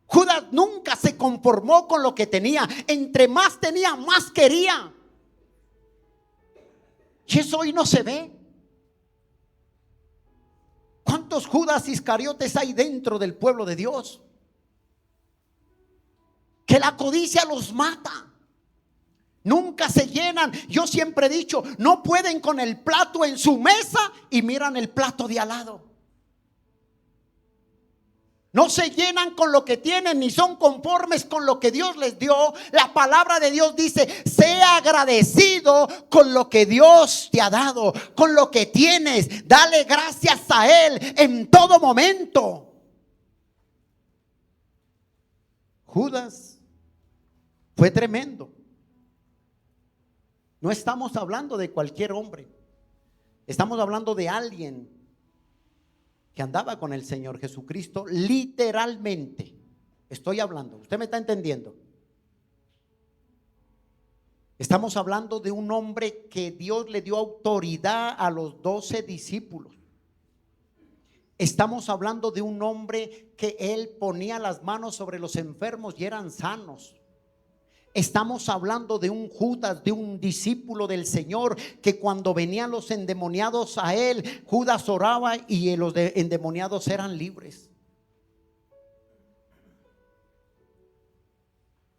Judas nunca se conformó con lo que tenía. Entre más tenía, más quería. Y eso hoy no se ve. ¿Cuántos Judas Iscariotes hay dentro del pueblo de Dios? Que la codicia los mata. Nunca se llenan. Yo siempre he dicho, no pueden con el plato en su mesa y miran el plato de al lado. No se llenan con lo que tienen, ni son conformes con lo que Dios les dio. La palabra de Dios dice: sea agradecido con lo que Dios te ha dado, con lo que tienes. Dale gracias a Él en todo momento. Judas fue tremendo. No estamos hablando de cualquier hombre. Estamos hablando de alguien que andaba con el Señor Jesucristo literalmente. Estoy hablando, usted me está entendiendo. Estamos hablando de un hombre que Dios le dio autoridad a los 12 discípulos. Estamos hablando de un hombre que él ponía las manos sobre los enfermos y eran sanos. Estamos hablando de un Judas, de un discípulo del Señor, que cuando venían los endemoniados a él, Judas oraba y los endemoniados eran libres.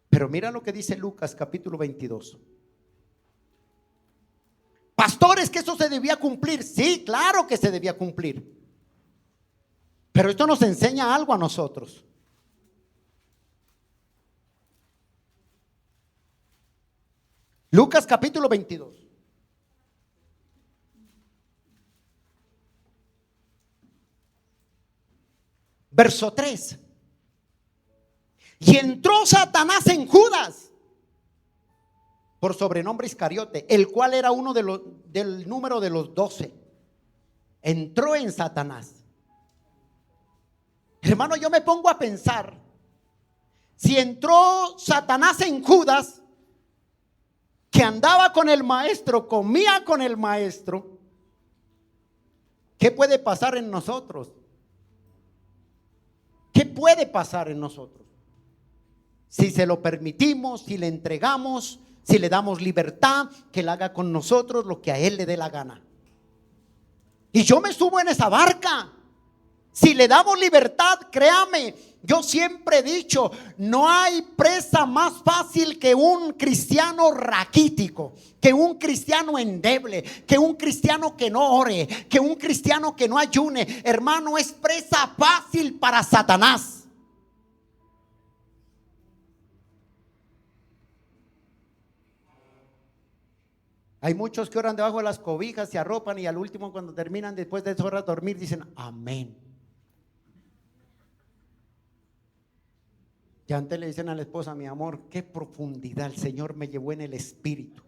Pero mira lo que dice Lucas capítulo 22. Pastores, que eso se debía cumplir. Sí, claro que se debía cumplir. Pero esto nos enseña algo a nosotros. Lucas capítulo 22. Verso 3. Y entró Satanás en Judas, por sobrenombre Iscariote, el cual era uno del número de los 12. Entró en Satanás. Hermano, yo me pongo a pensar, si entró Satanás en Judas, que andaba con el maestro, comía con el maestro, ¿qué puede pasar en nosotros? ¿Qué puede pasar en nosotros? Si se lo permitimos, si le entregamos, si le damos libertad, que él haga con nosotros lo que a él le dé la gana. Y yo me subo en esa barca. Si le damos libertad, créame, yo siempre he dicho, no hay presa más fácil que un cristiano raquítico, que un cristiano endeble, que un cristiano que no ore, que un cristiano que no ayune. Hermano, es presa fácil para Satanás. Hay muchos que oran debajo de las cobijas, se arropan y al último, cuando terminan después de 2 horas de dormir, dicen amén. Y antes le dicen a la esposa: mi amor, qué profundidad, el Señor me llevó en el espíritu.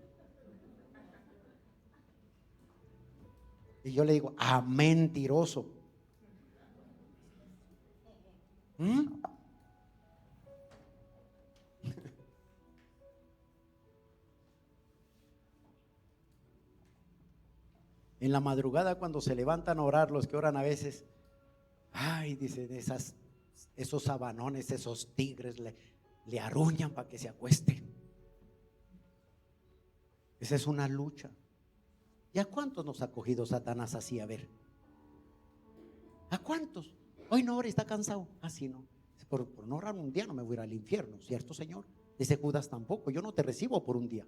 Y yo le digo: amén, mentiroso. En la madrugada, cuando se levantan a orar, los que oran a veces, ay, dicen, esos sabanones, esos tigres le arruñan para que se acueste. Esa es una lucha. ¿Y a cuántos nos ha cogido Satanás así? A ver, ¿a cuántos? Hoy no ora, está cansado. Así no. Por no orar un día no me voy a ir al infierno, ¿cierto, Señor? Dice Judas: tampoco, yo no te recibo por un día.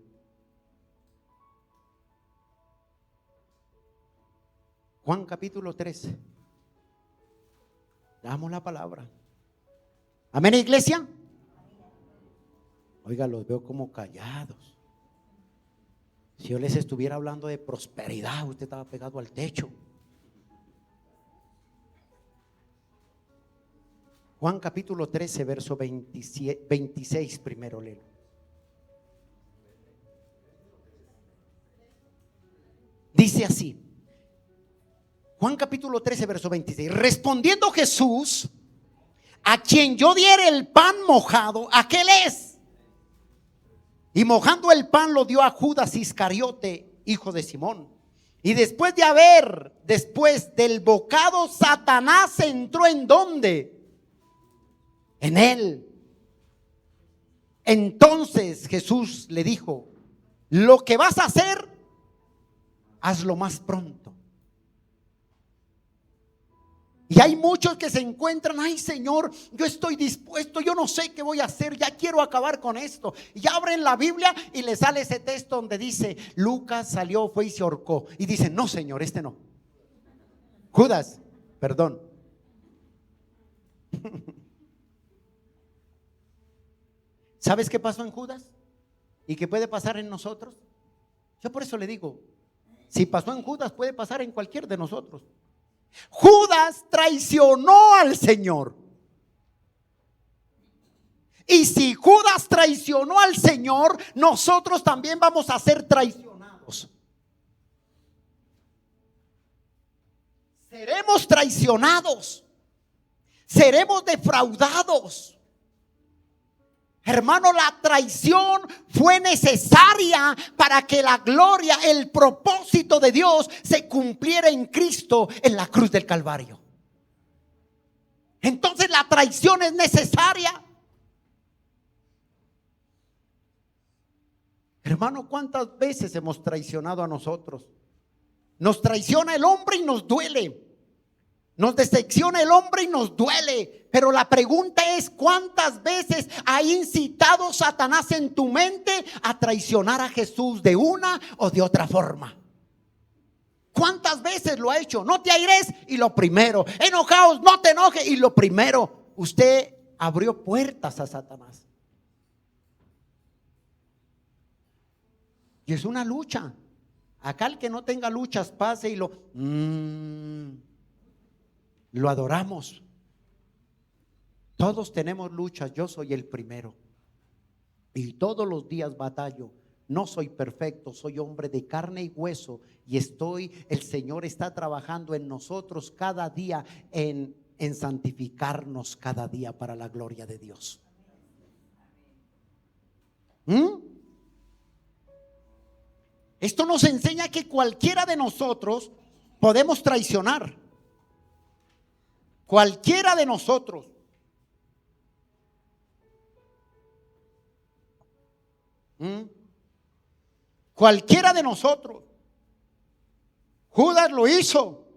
Juan capítulo 13. Damos la palabra. Amén, iglesia. Oiga, los veo como callados. Si yo les estuviera hablando de prosperidad, usted estaba pegado al techo. Juan capítulo 13, verso 26, primero léelo. Dice así. Juan capítulo 13, verso 26. Respondiendo Jesús: a quien yo diere el pan mojado, aquel es. Y mojando el pan lo dio a Judas Iscariote, hijo de Simón. Y después del bocado, Satanás entró ¿en dónde? En él. Entonces Jesús le dijo: lo que vas a hacer, hazlo más pronto. Y hay muchos que se encuentran: ay Señor, yo estoy dispuesto, yo no sé qué voy a hacer, ya quiero acabar con esto. Y abren la Biblia y les sale ese texto donde dice: Lucas salió, fue y se ahorcó. Y dicen: no Señor, este no. Judas, perdón. ¿Sabes qué pasó en Judas? ¿Y qué puede pasar en nosotros? Yo por eso le digo, si pasó en Judas, puede pasar en cualquier de nosotros. Judas traicionó al Señor. Y si Judas traicionó al Señor, nosotros también vamos a ser traicionados. Seremos traicionados. Seremos defraudados. Hermano, la traición fue necesaria para que la gloria, el propósito de Dios se cumpliera en Cristo en la cruz del Calvario. Entonces la traición es necesaria. Hermano, ¿cuántas veces hemos traicionado a nosotros? Nos traiciona el hombre y nos duele. Nos decepciona el hombre y nos duele. Pero la pregunta es: ¿cuántas veces ha incitado Satanás en tu mente a traicionar a Jesús de una o de otra forma? ¿Cuántas veces lo ha hecho? No te aires y lo primero. Enojaos, no te enojes y lo primero. Usted abrió puertas a Satanás. Y es una lucha. Acá el que no tenga luchas pase y lo adoramos. Todos tenemos luchas, yo soy el primero. Y todos los días batallo. No soy perfecto, soy hombre de carne y hueso. Y el Señor está trabajando en nosotros cada día en santificarnos cada día para la gloria de Dios. Esto nos enseña que cualquiera de nosotros podemos traicionar. Cualquiera de nosotros. Cualquiera de nosotros. Judas lo hizo.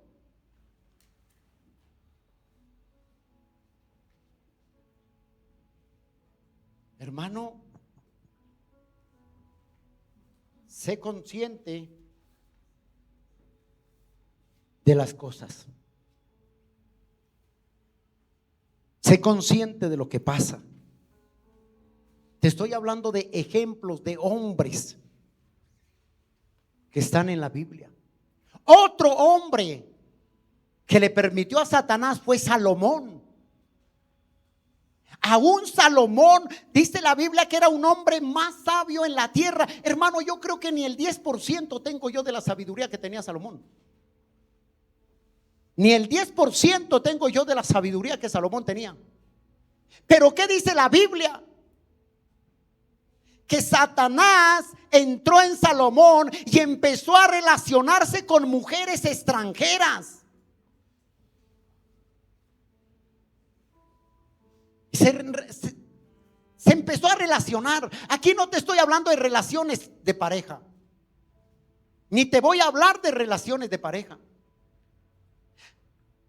Hermano, sé consciente de las cosas. Sé consciente de lo que pasa. Te estoy hablando de ejemplos de hombres que están en la Biblia. Otro hombre que le permitió a Satanás fue Salomón. Aún Salomón, dice la Biblia, que era un hombre más sabio en la tierra. Hermano, yo creo que ni el 10% tengo yo de la sabiduría que tenía Salomón. Ni el 10% tengo yo de la sabiduría que Salomón tenía. Pero ¿qué dice la Biblia? Que Satanás entró en Salomón y empezó a relacionarse con mujeres extranjeras. Se empezó a relacionar. Aquí no te estoy hablando de relaciones de pareja, ni te voy a hablar de relaciones de pareja.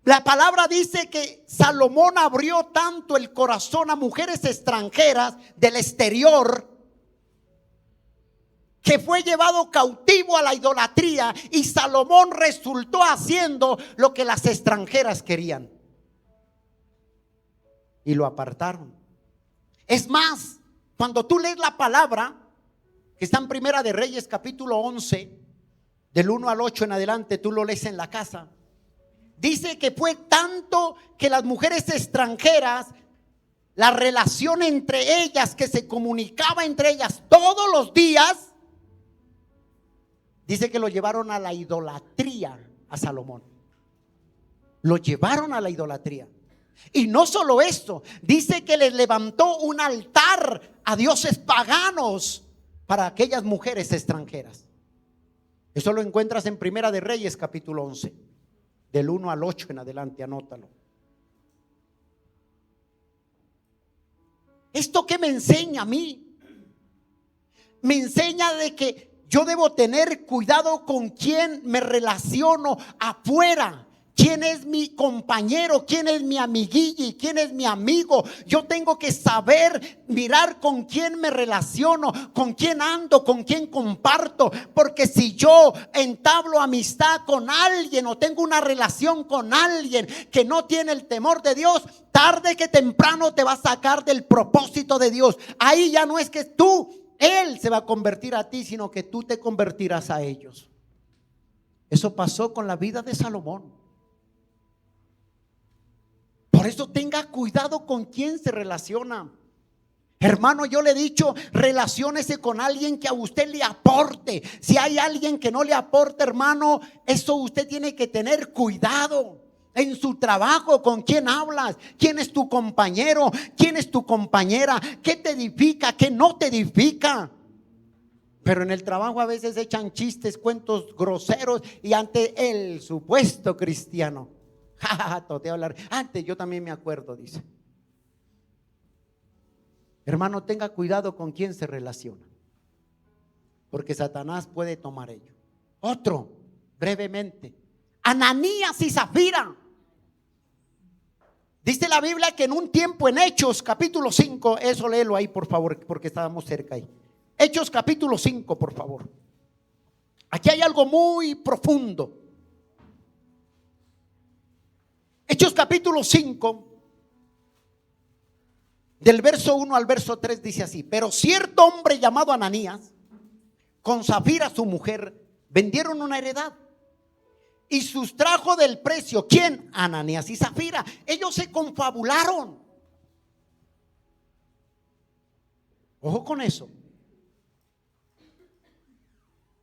La palabra dice que Salomón abrió tanto el corazón a mujeres extranjeras del exterior, que fue llevado cautivo a la idolatría, y Salomón resultó haciendo lo que las extranjeras querían y lo apartaron. Es más, cuando tú lees la palabra que está en Primera de Reyes capítulo 11, del 1 al 8 en adelante, tú lo lees en la casa. Dice que fue tanto que las mujeres extranjeras, la relación entre ellas, que se comunicaba entre ellas todos los días, dice que lo llevaron a la idolatría a Salomón. Lo llevaron a la idolatría. Y no solo esto, dice que les levantó un altar a dioses paganos para aquellas mujeres extranjeras. Eso lo encuentras en Primera de Reyes capítulo 11, del 1 al 8 en adelante, anótalo. ¿Esto qué me enseña a mí? Me enseña de que yo debo tener cuidado con quién me relaciono afuera. ¿Quién es mi compañero? ¿Quién es mi amiguillo? ¿Quién es mi amigo? Yo tengo que saber mirar con quién me relaciono, con quién ando, con quién comparto. Porque si yo entablo amistad con alguien o tengo una relación con alguien que no tiene el temor de Dios, tarde que temprano te va a sacar del propósito de Dios. Ahí ya no es que Él se va a convertir a ti, sino que tú te convertirás a ellos. Eso pasó con la vida de Salomón. Por eso tenga cuidado con quién se relaciona. Hermano, yo le he dicho, relaciónese con alguien que a usted le aporte. Si hay alguien que no le aporta, hermano, eso usted tiene que tener cuidado. En su trabajo, ¿con quién hablas? ¿Quién es tu compañero? ¿Quién es tu compañera? ¿Qué te edifica? ¿Qué no te edifica? Pero en el trabajo a veces echan chistes, cuentos groseros y ante el supuesto cristiano, te hablar. Antes yo también me acuerdo, dice. Hermano, tenga cuidado con quién se relaciona, porque Satanás puede tomar ello. Otro, brevemente, Ananías y Zafira. Dice la Biblia que en un tiempo, en Hechos capítulo 5, eso léelo ahí por favor, porque estábamos cerca ahí. Hechos capítulo 5, por favor. Aquí hay algo muy profundo. Hechos capítulo 5, del verso 1 al verso 3 dice así: pero cierto hombre llamado Ananías, con Zafira su mujer, vendieron una heredad y sustrajo del precio. ¿Quién? Ananías y Zafira. Ellos se confabularon. Ojo con eso.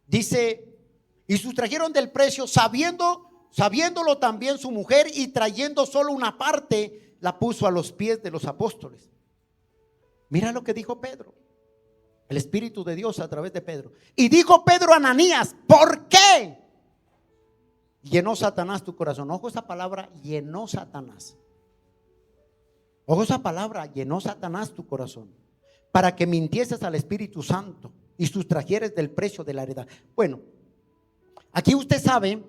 Dice, y sustrajeron del precio, sabiéndolo también su mujer, y trayendo solo una parte, la puso a los pies de los apóstoles. Mira lo que dijo Pedro, el Espíritu de Dios a través de Pedro. Y dijo Pedro a Ananías: ¿por qué llenó Satanás tu corazón? Ojo esa palabra, llenó Satanás. Ojo esa palabra, llenó Satanás tu corazón, para que mintieses al Espíritu Santo y sustrajeres del precio de la heredad. Bueno, aquí usted sabe,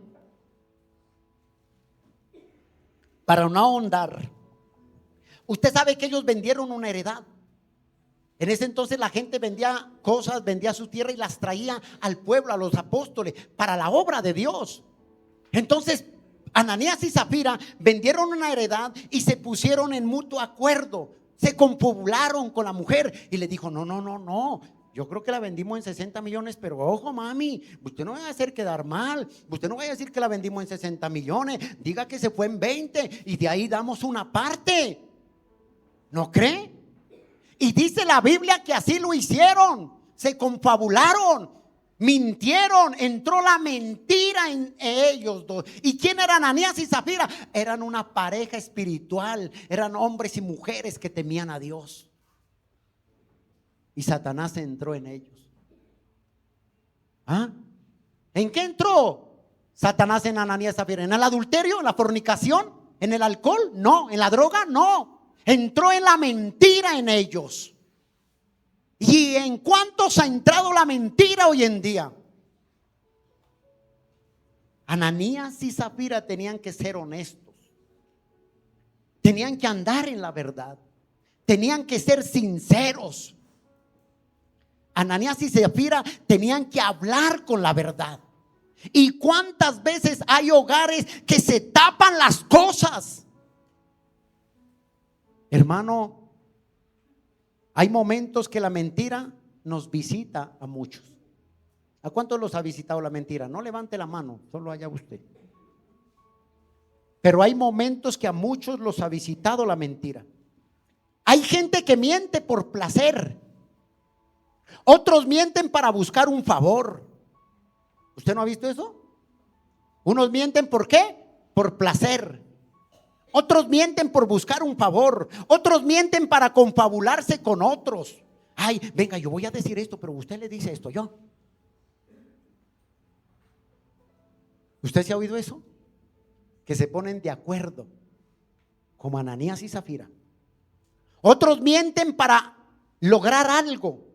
para no ahondar, usted sabe que ellos vendieron una heredad. En ese entonces la gente vendía cosas, vendía su tierra y las traía al pueblo, a los apóstoles, para la obra de Dios. Entonces Ananías y Zafira vendieron una heredad y se pusieron en mutuo acuerdo. Se confabularon con la mujer y le dijo: no, yo creo que la vendimos en 60 millones, pero ojo, mami, usted no vaya a hacer quedar mal. Usted no vaya a decir que la vendimos en 60 millones. Diga que se fue en 20 y de ahí damos una parte. ¿No cree? Y dice la Biblia que así lo hicieron. Se confabularon, mintieron, entró la mentira en ellos dos. ¿Y quién eran Ananías y Zafira? Eran una pareja espiritual, eran hombres y mujeres que temían a Dios. Y Satanás entró en ellos. ¿Ah? ¿En qué entró Satanás en Ananías y Zafira? ¿En el adulterio, en la fornicación, en el alcohol? No. ¿En la droga? No. Entró en la mentira en ellos. ¿Y en cuántos ha entrado la mentira hoy en día? Ananías y Zafira tenían que ser honestos, tenían que andar en la verdad, tenían que ser sinceros. Ananías y Zafira tenían que hablar con la verdad. ¿Y cuántas veces hay hogares que se tapan las cosas? Hermano, hay momentos que la mentira nos visita a muchos. ¿A cuántos los ha visitado la mentira? No levante la mano, solo allá usted. Pero hay momentos que a muchos los ha visitado la mentira. Hay gente que miente por placer. Otros mienten para buscar un favor. ¿Usted no ha visto eso? Unos mienten ¿por qué? Por placer. Otros mienten por buscar un favor. Otros mienten para confabularse con otros. Ay, venga, yo voy a decir esto, pero usted le dice esto, yo. ¿Usted se ha oído eso? Que se ponen de acuerdo, como Ananías y Zafira. Otros mienten para lograr algo.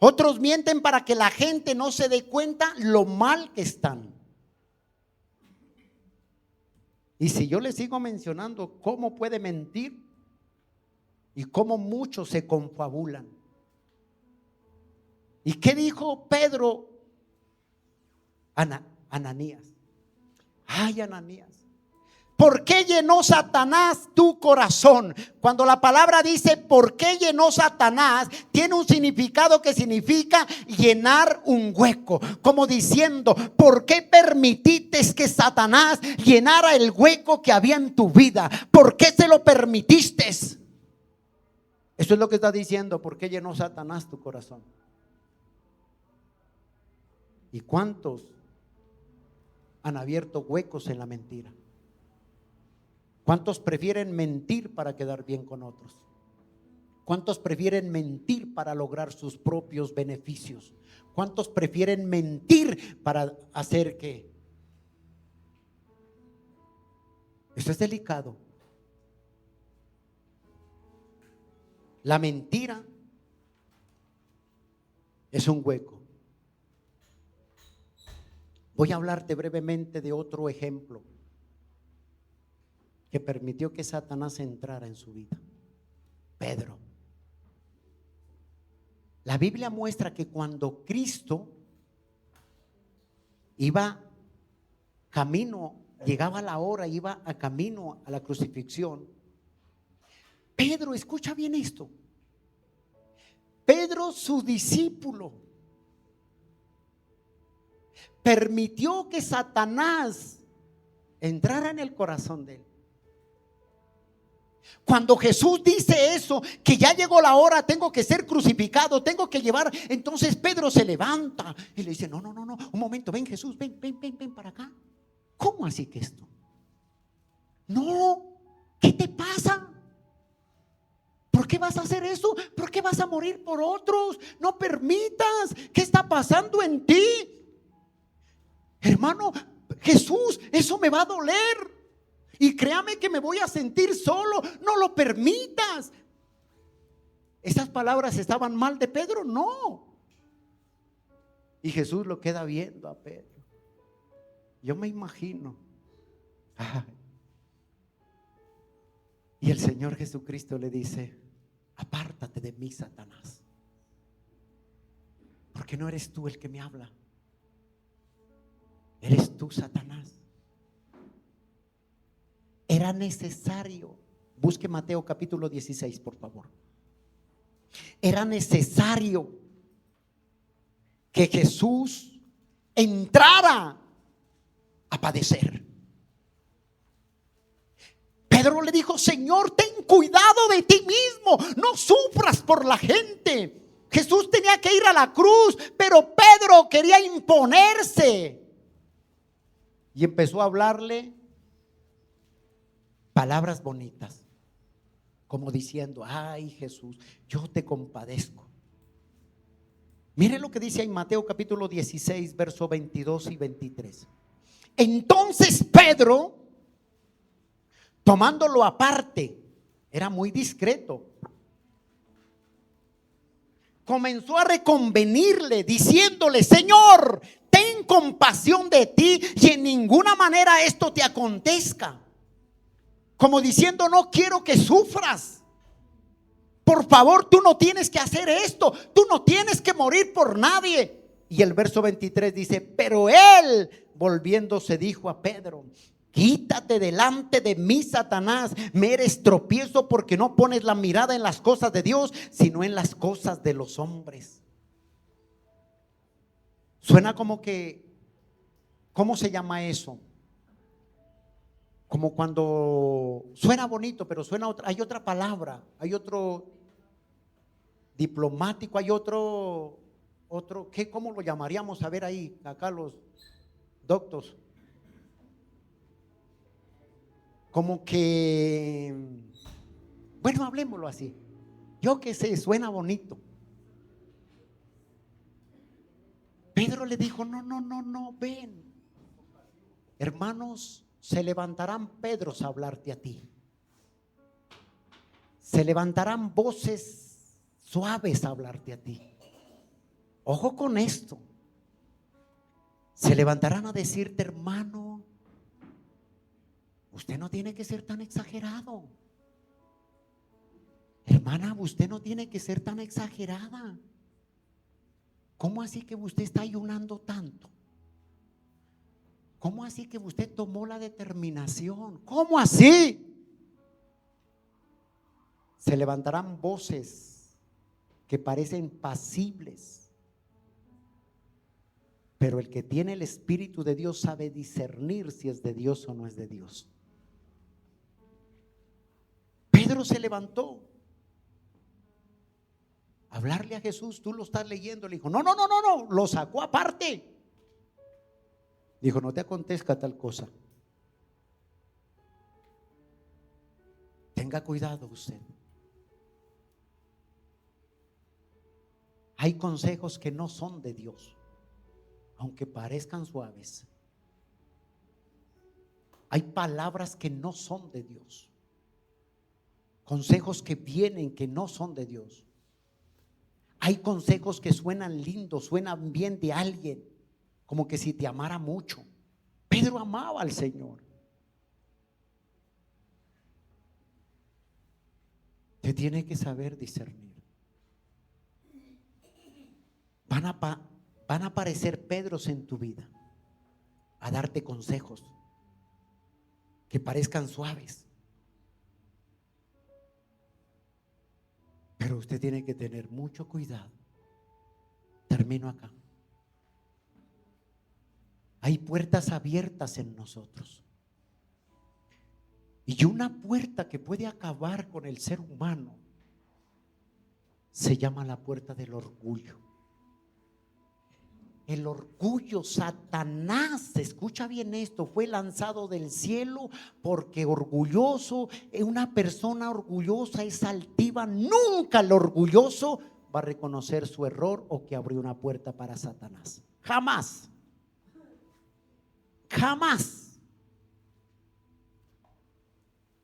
Otros mienten para que la gente no se dé cuenta lo mal que están. Y si yo les sigo mencionando cómo puede mentir y cómo muchos se confabulan. ¿Y qué dijo Pedro? Ananías. Ay, Ananías, ¿por qué llenó Satanás tu corazón? Cuando la palabra dice ¿por qué llenó Satanás?, tiene un significado que significa llenar un hueco, como diciendo ¿por qué permitiste que Satanás llenara el hueco que había en tu vida? ¿Por qué se lo permitiste? Eso es lo que está diciendo. ¿Por qué llenó Satanás tu corazón? ¿Y cuántos han abierto huecos en la mentira? ¿Cuántos prefieren mentir para quedar bien con otros? ¿Cuántos prefieren mentir para lograr sus propios beneficios? ¿Cuántos prefieren mentir para hacer qué? Esto es delicado. La mentira es un hueco. Voy a hablarte brevemente de otro ejemplo que permitió que Satanás entrara en su vida. Pedro. La Biblia muestra que cuando Cristo iba camino, llegaba la hora, iba a camino a la crucifixión, Pedro, escucha bien esto, Pedro, su discípulo, permitió que Satanás entrara en el corazón de él. Cuando Jesús dice eso, que ya llegó la hora, tengo que ser crucificado, tengo que llevar, entonces Pedro se levanta y le dice: no, un momento, ven Jesús, ven para acá. ¿Cómo así que esto? No, ¿qué te pasa? ¿Por qué vas a hacer eso? ¿Por qué vas a morir por otros? No permitas. ¿Qué está pasando en ti? Hermano, Jesús, eso me va a doler. Y créame que me voy a sentir solo. No lo permitas. ¿Esas palabras estaban mal de Pedro? No. Y Jesús lo queda viendo a Pedro. Yo me imagino. Ay. Y el Señor Jesucristo le dice: apártate de mí, Satanás, porque no eres tú el que me habla. Eres tú, Satanás. Era necesario, busque Mateo capítulo 16, por favor. Era necesario que Jesús entrara a padecer. Pedro le dijo: Señor, ten cuidado de ti mismo, no sufras por la gente. Jesús tenía que ir a la cruz, pero Pedro quería imponerse y empezó a hablarle palabras bonitas, como diciendo: ay, Jesús, yo te compadezco. Mire lo que dice en Mateo capítulo 16, verso 22 y 23. Entonces Pedro, tomándolo aparte, era muy discreto, comenzó a reconvenirle, diciéndole: Señor, ten compasión de ti y en ninguna manera esto te acontezca. Como diciendo: no quiero que sufras. Por favor, tú no tienes que hacer esto. Tú no tienes que morir por nadie. Y el verso 23 dice: pero él, volviéndose, dijo a Pedro: quítate delante de mí, Satanás, me eres tropiezo, porque no pones la mirada en las cosas de Dios, sino en las cosas de los hombres. Suena como que, ¿cómo se llama eso? Como cuando suena bonito, pero suena otra, hay otra palabra, hay otro diplomático, hay otro, ¿qué? ¿Cómo lo llamaríamos? A ver ahí, acá los doctores. Como que, bueno, hablemoslo así. Yo que sé, suena bonito. Pedro le dijo: no, ven. Hermanos, se levantarán Pedros a hablarte a ti. Se levantarán voces suaves a hablarte a ti. Ojo con esto. Se levantarán a decirte, hermano, usted no tiene que ser tan exagerado. Hermana, usted no tiene que ser tan exagerada. ¿Cómo así que usted está ayunando tanto? ¿Cómo así que usted tomó la determinación? ¿Cómo así? Se levantarán voces que parecen pasibles, pero el que tiene el Espíritu de Dios sabe discernir si es de Dios o no es de Dios. Pedro se levantó a hablarle a Jesús. Tú lo estás leyendo. Le dijo, no, lo sacó aparte. Dijo, no te acontezca tal cosa. Tenga cuidado usted. Hay consejos que no son de Dios, aunque parezcan suaves. Hay palabras que no son de Dios, consejos que vienen que no son de Dios. Hay consejos que suenan lindos, suenan bien de alguien, como que si te amara mucho. Pedro amaba al Señor. Te tiene que saber discernir. Van a aparecer Pedros en tu vida a darte consejos que parezcan suaves, pero usted tiene que tener mucho cuidado. Termino acá. Hay puertas abiertas en nosotros, y una puerta que puede acabar con el ser humano se llama la puerta del orgullo. El orgullo, Satanás, escucha bien esto, fue lanzado del cielo porque orgulloso, una persona orgullosa es altiva. Nunca el orgulloso va a reconocer su error o que abrió una puerta para Satanás. Jamás. Jamás.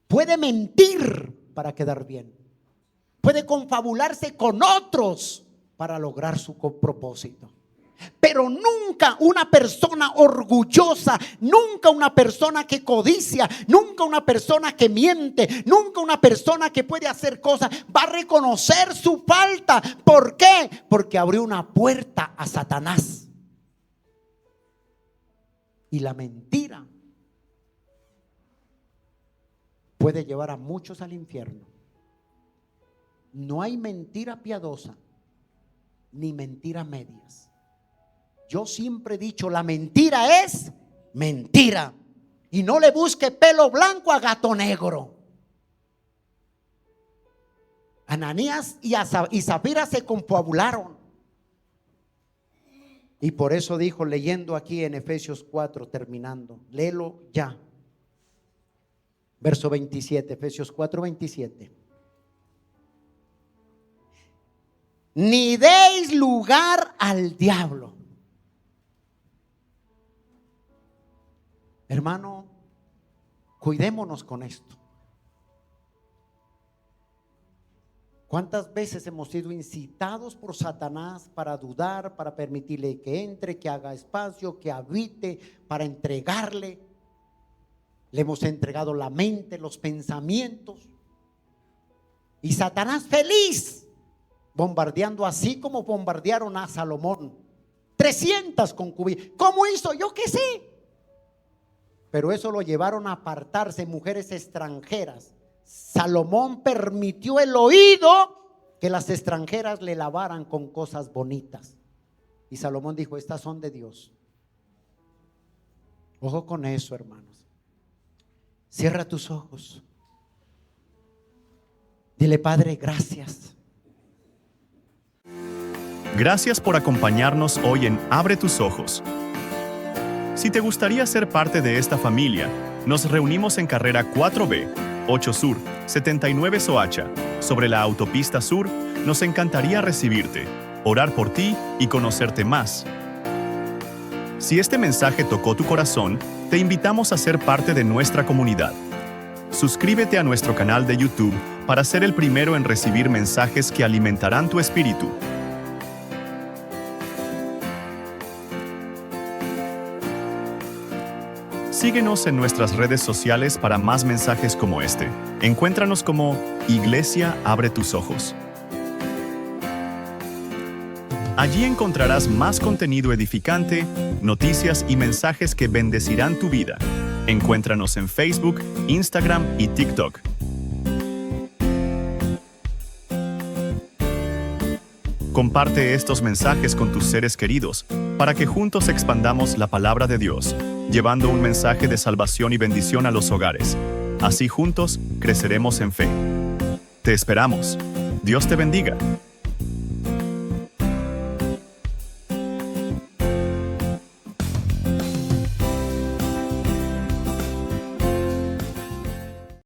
Puede mentir para quedar bien. Puede confabularse con otros para lograr su propósito. Pero nunca una persona orgullosa, nunca una persona que codicia, nunca una persona que miente, nunca una persona que puede hacer cosas va a reconocer su falta. ¿Por qué? Porque abrió una puerta a Satanás. Y la mentira puede llevar a muchos al infierno. No hay mentira piadosa ni mentira medias. Yo siempre he dicho, la mentira es mentira. Y no le busque pelo blanco a gato negro. Ananías y Zafira se confabularon. Y por eso dijo, leyendo aquí en Efesios 4, terminando, léelo ya. Verso 27, Efesios 4, 27. Ni deis lugar al diablo. Hermano, cuidémonos con esto. ¿Cuántas veces hemos sido incitados por Satanás para dudar, para permitirle que entre, que haga espacio, que habite, para entregarle? Le hemos entregado la mente, los pensamientos. Y Satanás feliz, bombardeando así como bombardearon a Salomón. 300 concubinas. ¿Cómo hizo? Yo qué sé. Pero eso lo llevaron a apartarse mujeres extranjeras. Salomón permitió el oído que las extranjeras le lavaran con cosas bonitas. Y Salomón dijo, estas son de Dios. Ojo con eso, hermanos. Cierra tus ojos. Dile, Padre, gracias.
Gracias por acompañarnos hoy en Abre tus ojos. Si te gustaría ser parte de esta familia, nos reunimos en carrera 4B, 8 Sur, 79 Soacha, sobre la autopista sur. Nos encantaría recibirte, orar por ti y conocerte más. Si este mensaje tocó tu corazón, te invitamos a ser parte de nuestra comunidad. Suscríbete a nuestro canal de YouTube para ser el primero en recibir mensajes que alimentarán tu espíritu. Síguenos en nuestras redes sociales para más mensajes como este. Encuéntranos como Iglesia Abre Tus Ojos. Allí encontrarás más contenido edificante, noticias y mensajes que bendecirán tu vida. Encuéntranos en Facebook, Instagram y TikTok. Comparte estos mensajes con tus seres queridos para que juntos expandamos la palabra de Dios, llevando un mensaje de salvación y bendición a los hogares. Así juntos creceremos en fe. Te esperamos. Dios te bendiga.